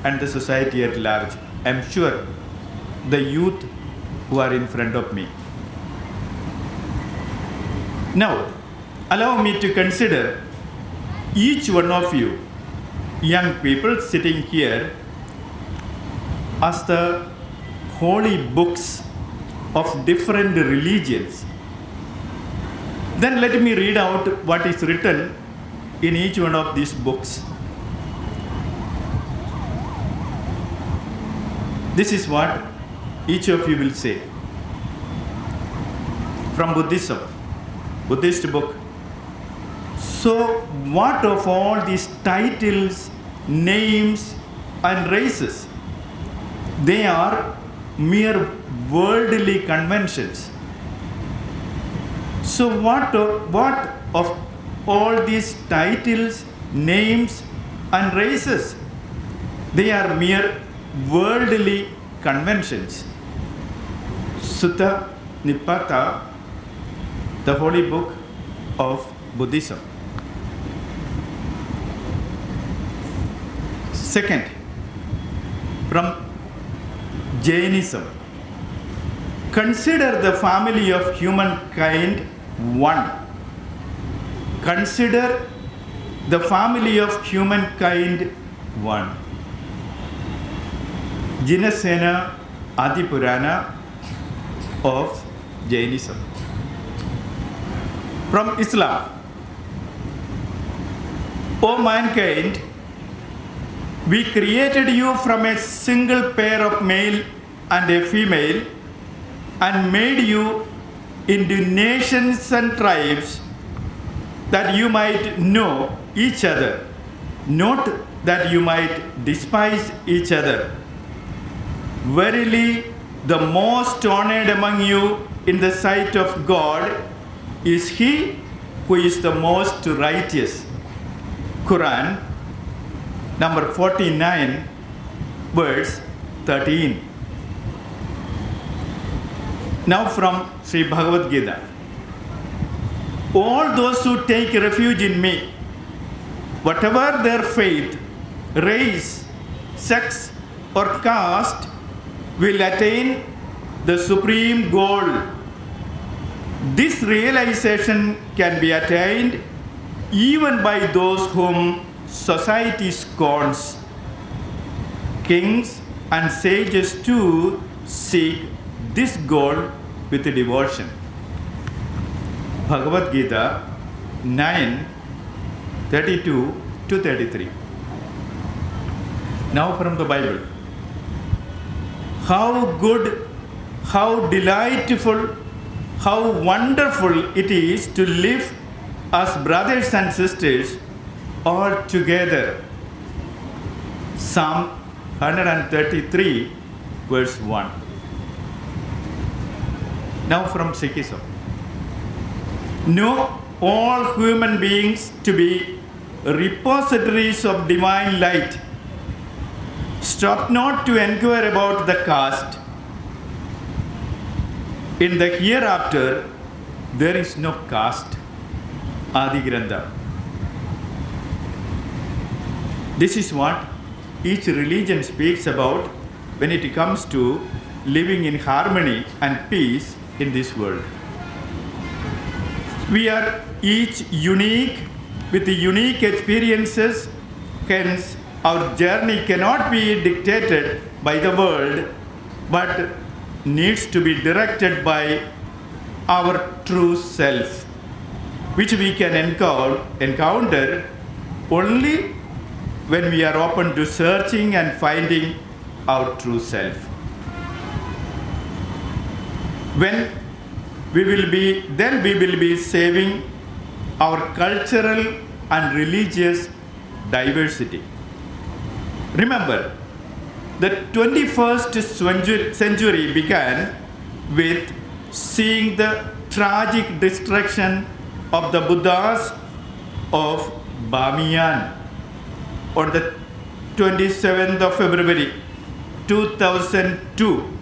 and the society at large. I am sure the youth who are in front of me. Now, allow me to consider each one of you, young people sitting here, as the holy books of different religions. Then let me read out what is written in each one of these books. This is what each of you will say. From Buddhism, Buddhist book. So what of all these titles, names, and races? They are mere worldly conventions. So what of all these titles, names, and races? They are mere worldly conventions. Sutta Nipata, the holy book of Buddhism. Second, from Jainism. Consider the family of humankind one. Consider the family of humankind one. Jinasena Adipurana of Jainism. From Islam. O mankind, we created you from a single pair of male and a female and made you into nations and tribes that you might know each other, not that you might despise each other. Verily, the most honored among you in the sight of God is he who is the most righteous. Quran, number 49, verse 13. Now from Sri Bhagavad Gita. All those who take refuge in me, whatever their faith, race, sex, or caste, will attain the supreme goal. This realization can be attained even by those whom society scorns. Kings and sages too seek this goal with devotion. Bhagavad Gita 9:32-33. Now from the Bible. How good, how delightful, how wonderful it is to live as brothers and sisters all together. Psalm 133 verse 1. Now from Sikhism. Know all human beings to be repositories of divine light. Stop not to inquire about the caste. In the hereafter, there is no caste. Adi Grantha. This is what each religion speaks about when it comes to living in harmony and peace in this world. We are each unique with unique experiences, hence our journey cannot be dictated by the world but needs to be directed by our true self, which we can encounter only when we are open to searching and finding our true self. Then we will be saving our cultural and religious diversity. Remember, the 21st century began with seeing the tragic destruction of the Buddhas of Bamiyan on the 27th of February 2002.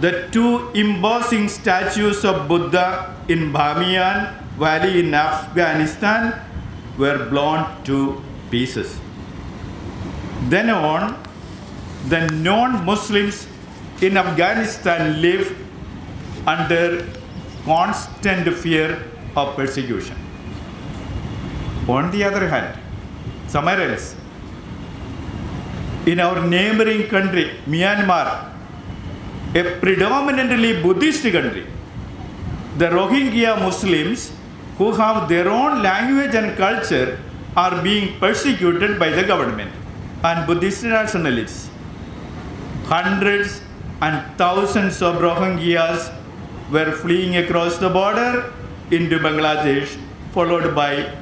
The two imposing statues of Buddha in Bamiyan Valley in Afghanistan were blown to pieces. Then on, the non-Muslims in Afghanistan live under constant fear of persecution. On the other hand, somewhere else, in our neighboring country, Myanmar, a predominantly Buddhist country, the Rohingya Muslims who have their own language and culture are being persecuted by the government and Buddhist nationalists. Hundreds and thousands of Rohingyas were fleeing across the border into Bangladesh, followed by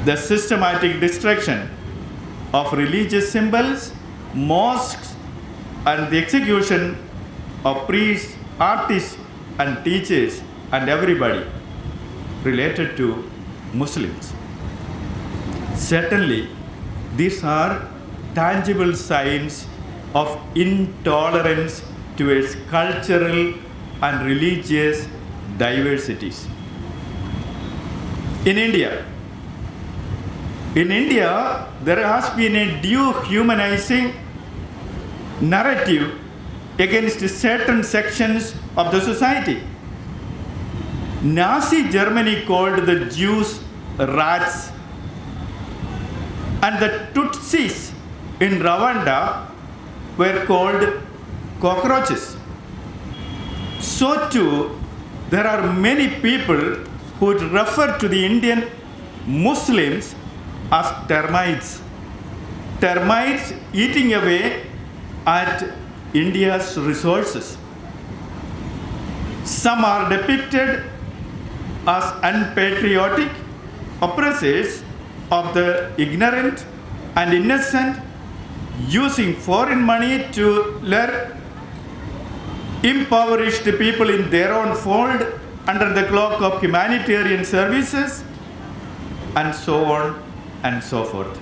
the systematic destruction of religious symbols, mosques, and the execution of priests, artists, and teachers, and everybody related to Muslims. Certainly, these are tangible signs of intolerance towards cultural and religious diversities. In India, there has been a dehumanizing narrative against certain sections of the society. Nazi Germany called the Jews rats, and the Tutsis in Rwanda were called cockroaches. So too, there are many people who would refer to the Indian Muslims as termites. Termites eating away at India's resources. Some are depicted as unpatriotic oppressors of the ignorant and innocent, using foreign money to lure impoverished people in their own fold under the cloak of humanitarian services, and so on and so forth.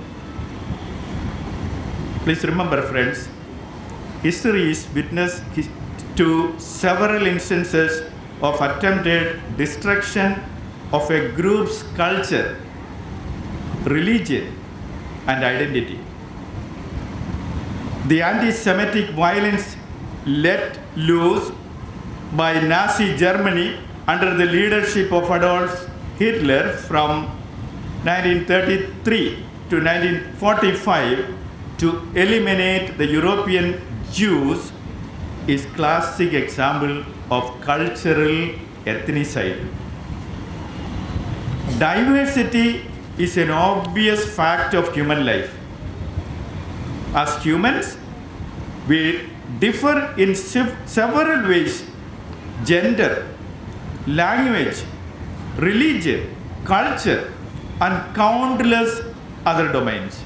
Please remember, friends, history is witness to several instances of attempted destruction of a group's culture, religion, and identity. The anti-Semitic violence let loose by Nazi Germany under the leadership of Adolf Hitler from 1933 to 1945 to eliminate the European Jews is classic example of cultural ethnocide. Diversity is an obvious fact of human life. As humans, we differ in several ways: gender, language, religion, culture, and countless other domains.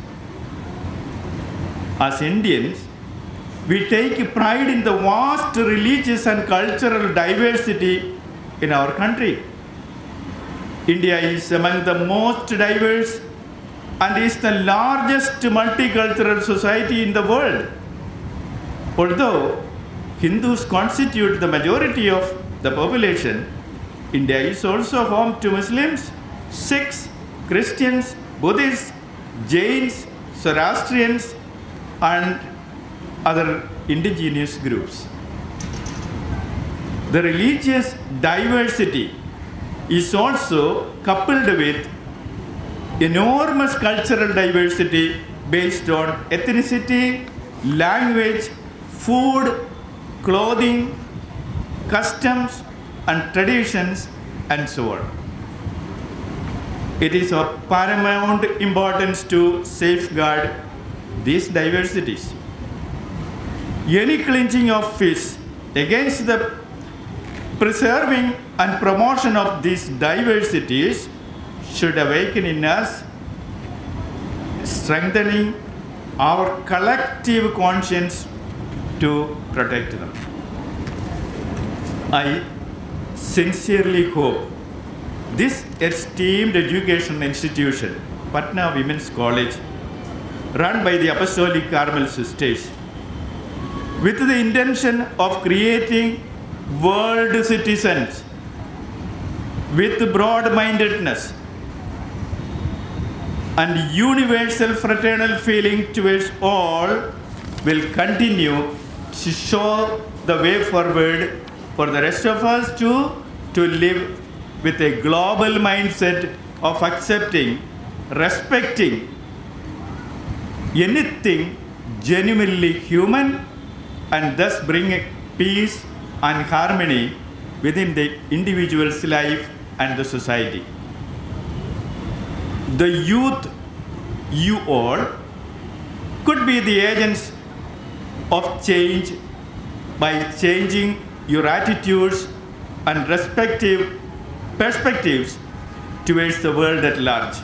As Indians, we take pride in the vast religious and cultural diversity in our country. India is among the most diverse and is the largest multicultural society in the world. Although Hindus constitute the majority of the population, India is also home to Muslims, Sikhs, Christians, Buddhists, Jains, Zoroastrians, and other indigenous groups. The religious diversity is also coupled with enormous cultural diversity based on ethnicity, language, food, clothing, customs, and traditions, and so on. It is of paramount importance to safeguard these diversities. Any clenching of fists against the preserving and promotion of these diversities should awaken in us strengthening our collective conscience to protect them. I sincerely hope this esteemed educational institution, Patna Women's College, run by the Apostolic Carmel Sisters, with the intention of creating world citizens with broad-mindedness and universal fraternal feeling towards all, will continue to show the way forward for the rest of us to live with a global mindset of accepting, respecting anything genuinely human, and thus bring peace and harmony within the individual's life and the society. The youth, you all, could be the agents of change by changing your attitudes and respective perspectives towards the world at large.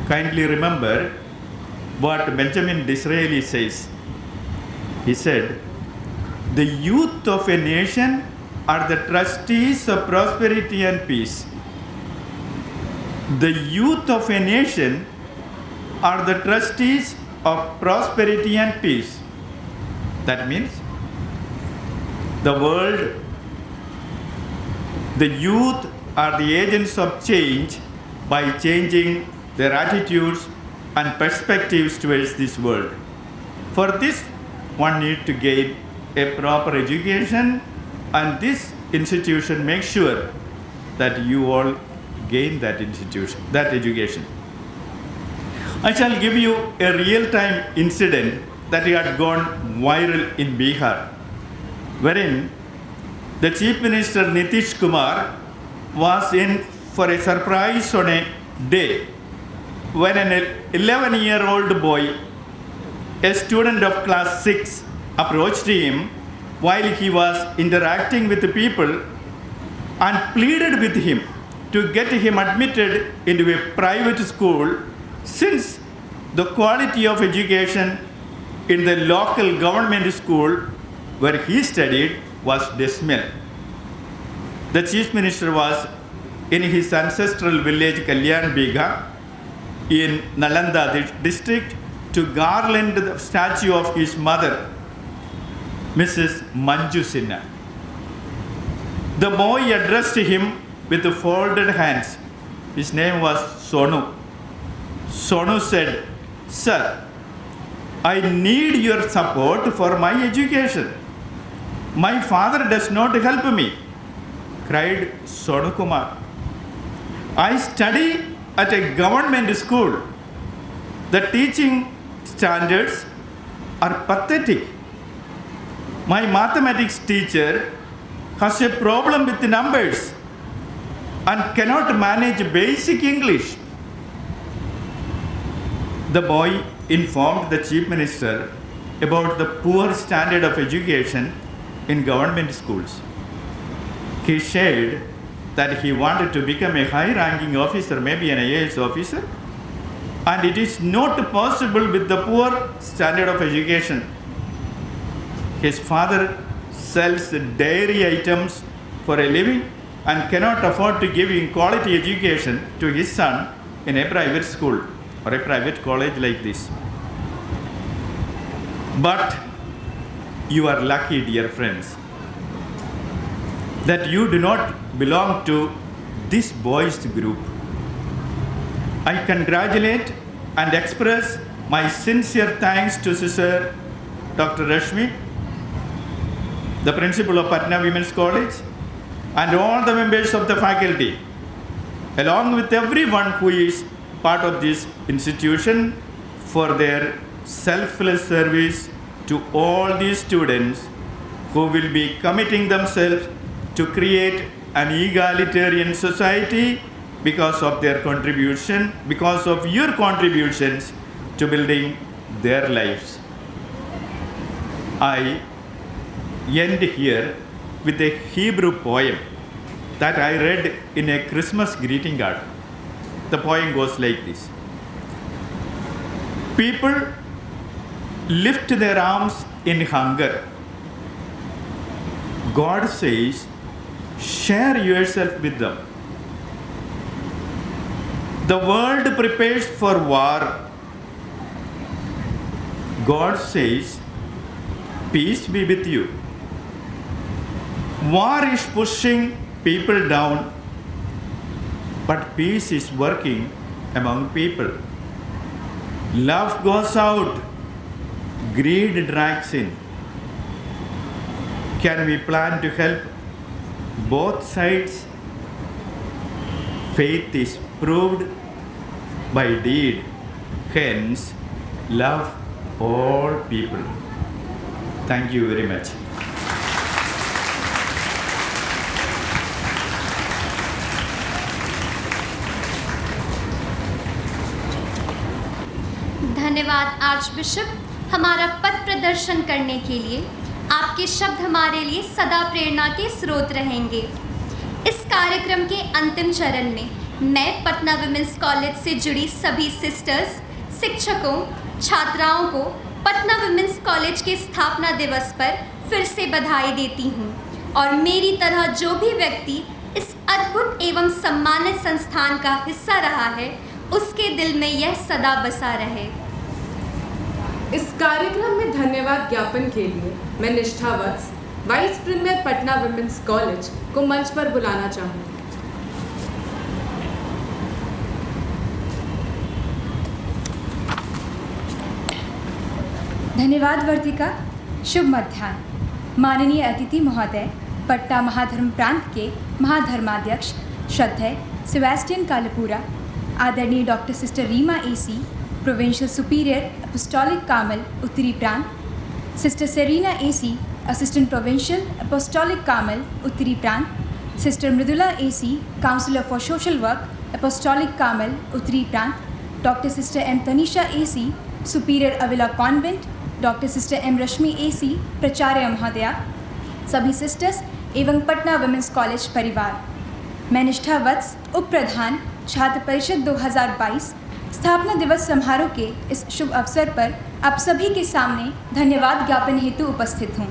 Kindly remember what Benjamin Disraeli says. He said, "The youth of a nation are the trustees of prosperity and peace. The youth of a nation are the trustees of prosperity and peace." That means the world, the youth are the agents of change by changing their attitudes and perspectives towards this world. For this, one needs to gain a proper education, and this institution makes sure that you all gain that education. I shall give you a real-time incident that had gone viral in Bihar, wherein the Chief Minister Nitish Kumar was in for a surprise on a day when an 11-year-old boy, a student of class 6, approached him while he was interacting with the people and pleaded with him to get him admitted into a private school, since the quality of education in the local government school where he studied was dismal. The Chief Minister was in his ancestral village Kalyan Bigha in Nalanda district to garland the statue of his mother, Mrs. Manju Sinha. The boy addressed him with folded hands. His name was Sonu. Sonu said, "Sir, I need your support for my education. My father does not help me," cried Sonu Kumar. "I study at a government school. The teaching standards are pathetic. My mathematics teacher has a problem with the numbers and cannot manage basic English." The boy informed the Chief Minister about the poor standard of education in government schools. he shared that he wanted to become a high-ranking officer, maybe an IAS officer, and it is not possible with the poor standard of education. His father sells dairy items for a living and cannot afford to give quality education to his son in a private school or a private college like this. But you are lucky, dear friends, that you do not belong to this boys group. I congratulate and express my sincere thanks to Sister Dr. Rashmi, the principal of Patna Women's College, and all the members of the faculty, along with everyone who is part of this institution, for their selfless service to all these students who will be committing themselves to create an egalitarian society because of their contribution, because of your contributions to building their lives. I end here with a Hebrew poem that I read in a Christmas greeting card. The poem goes like this. People lift their arms in hunger. God says, share yourself with them. The world prepares for war. God says, peace be with you. War is pushing people down, but peace is working among people. Love goes out, greed drags in. Can we plan to help both sides? Faith is proved by deed, hence love all people. Thank you very much. धन्यवाद archbishop, हमारा पथ प्रदर्शन करने के लिए। आपके शब्द हमारे लिए सदा प्रेरणा के स्रोत रहेंगे। इस कार्यक्रम के अंतिम चरण में मैं पटना वुमेन्स कॉलेज से जुड़ी सभी सिस्टर्स, शिक्षकों, छात्राओं को पटना वुमेन्स कॉलेज के स्थापना दिवस पर फिर से बधाई देती हूँ और मेरी तरह जो भी व्यक्ति इस अद्भुत एवं सम्मानित संस्थान का हिस्सा रहा है, उसके दिल में यह सदा बसा रहे। इस कार्यक्रम में धन्यवाद ज्ञापन के लिए मैं Nishtha Vats, vice premier Patna women's college को मंच पर बुलाना चाहूँगी। धन्यवाद वर्तिका। शुभ मध्याह्न। माननीय अतिथि महोदय, पटना महाधर्म प्रांत के महाधर्माध्यक्ष श्रद्धेय सेबेस्टियन कालपुरा, आदरणीय doctor sister Reema AC, provincial superior Apostolic Carmel उत्तरी प्रांत, sister Serena AC, assistant provincial Apostolic Carmel उत्तरी प्रांत, sister Mridula AC, counsellor for social work Apostolic Carmel उत्तरी प्रांत, doctor sister M Tanisha AC, superior Avila convent, doctor sister M Rashmi AC, प्राचार्य महोदया, सभी sisters एवं पटना वुमेन्स कॉलेज परिवार। मैं निष्ठा वत्स, उप प्रधान छात्र परिषद 2022 स्थापना दिवस समारोह के इस शुभ अवसर पर आप सभी के सामने धन्यवाद ज्ञापन हेतु उपस्थित हूँ।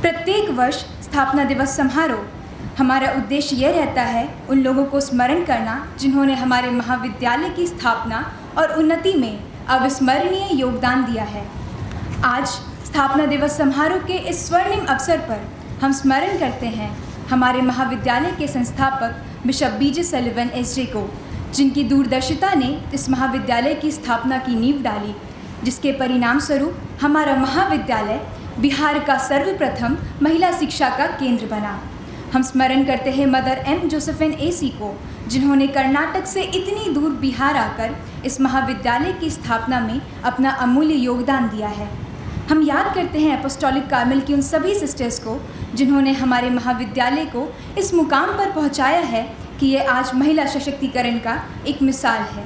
प्रत्येक वर्ष स्थापना दिवस समारोह हमारा उद्देश्य यह रहता है उन लोगों को स्मरण करना जिन्होंने हमारे महाविद्यालय की स्थापना और उन्नति में अविस्मरणीय योगदान दिया है। आज स्थापना दिवस समारोह के इस स्वर्णिम अवसर पर हम स्मरण करते हैं हमारे महाविद्यालय के संस्थापक बिशप बीजे सलिवन एसजे को, जिनकी दूरदर्शिता ने इस महाविद्यालय की स्थापना की नींव डाली, जिसके परिणाम स्वरूप हमारा महाविद्यालय बिहार का सर्वप्रथम महिला शिक्षा का केंद्र बना। हम स्मरण करते हैं मदर एम जोसेफिन एसी को, जिन्होंने कर्नाटक से इतनी दूर बिहार आकर इस महाविद्यालय की स्थापना में अपना अमूल्य योगदान दिया है। हम याद करते हैं एपोस्टोलिक कार्मल की उन सभी सिस्टर्स को जिन्होंने हमारे महाविद्यालय को इस मुकाम पर पहुंचाया है कि ये आज महिला सशक्तिकरण का एक मिसाल है।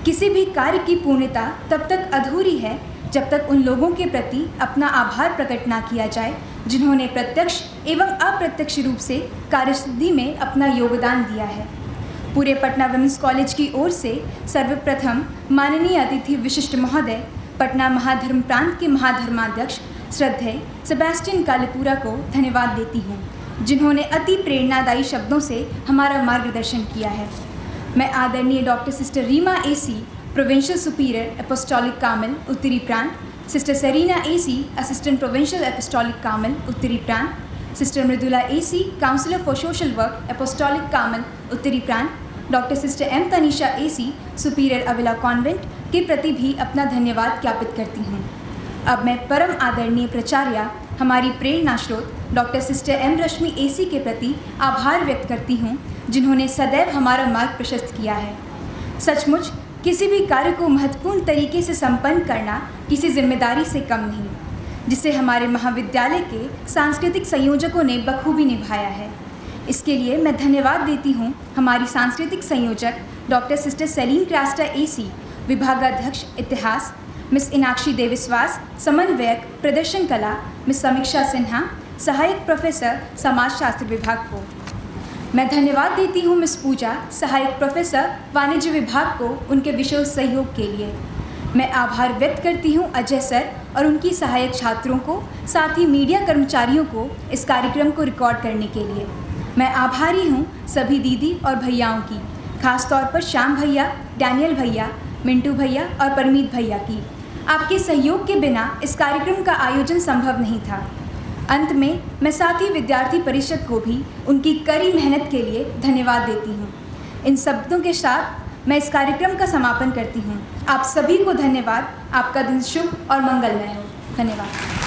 किसी भी कार्य की पूर्णता तब तक अधूरी है जब तक उन लोगों के प्रति अपना आभार प्रकट ना किया जाए जिन्होंने प्रत्यक्ष एवं अप्रत्यक्ष रूप से कार्यसिद्धि में अपना योगदान दिया है। पूरे पटना वुमेंस कॉलेज की ओर से सर्वप्रथम माननीय अतिथि विशिष्ट महोदय पटना महाधर्म प्रांत के महाधर्माध्यक्ष श्रद्धेय सेबेस्टियन कालेपुरा को धन्यवाद देती हूँ, जिन्होंने अति प्रेरणादायी शब्दों से हमारा मार्गदर्शन किया है। मैं आदरणीय doctor sister Reema AC, provincial superior Apostolic Carmel उत्तरी प्रांत, sister Serena AC, assistant provincial Apostolic Carmel उत्तरी प्रांत, sister Mridula AC, counsellor for social work Apostolic Carmel उत्तरी प्रांत, doctor sister M Tanisha AC, superior Avila convent के प्रति भी अपना धन्यवाद ज्ञापित करती हूँ। अब मैं परम आदरणीय प्राचार्य, हमारी प्रेरणा स्रोत doctor sister M Rashmi AC के प्रति आभार व्यक्त करती हूँ, जिन्होंने सदैव हमारा मार्ग प्रशस्त किया है। सचमुच किसी भी कार्य को महत्वपूर्ण तरीके से संपन्न करना किसी जिम्मेदारी से कम नहीं, जिसे हमारे महाविद्यालय के सांस्कृतिक संयोजकों ने बखूबी निभाया है। इसके लिए मैं धन्यवाद देती हूँ हमारी सांस्कृतिक संयोजक doctor sister Celine Crasta AC, विभागाध्यक्ष इतिहास मिस इनाक्षी देविश्वास, समन्वयक प्रदर्शन कला मिस समीक्षा सिन्हा, सहायक प्रोफेसर समाजशास्त्र विभाग को। मैं धन्यवाद देती हूँ मिस पूजा, सहायक प्रोफेसर वाणिज्य विभाग को उनके विशेष सहयोग के लिए। मैं आभार व्यक्त करती हूँ अजय सर और उनकी सहायक छात्रों को, साथ ही मीडिया कर्मचारियों को इस कार्यक्रम को रिकॉर्ड करने के लिए। मैं आभारी हूँ सभी दीदी और भैयाओं की, खास तौर पर श्याम भैया, डैनियल भैया, मिंटू भैया और परमीत भैया की। आपके सहयोग के बिना इस कार्यक्रम का आयोजन संभव नहीं था। अंत में मैं साथी विद्यार्थी परिषद को भी उनकी कड़ी मेहनत के लिए धन्यवाद देती हूँ। इन शब्दों के साथ मैं इस कार्यक्रम का समापन करती हूँ। आप सभी को धन्यवाद। आपका दिन शुभ और मंगलमय हो। धन्यवाद।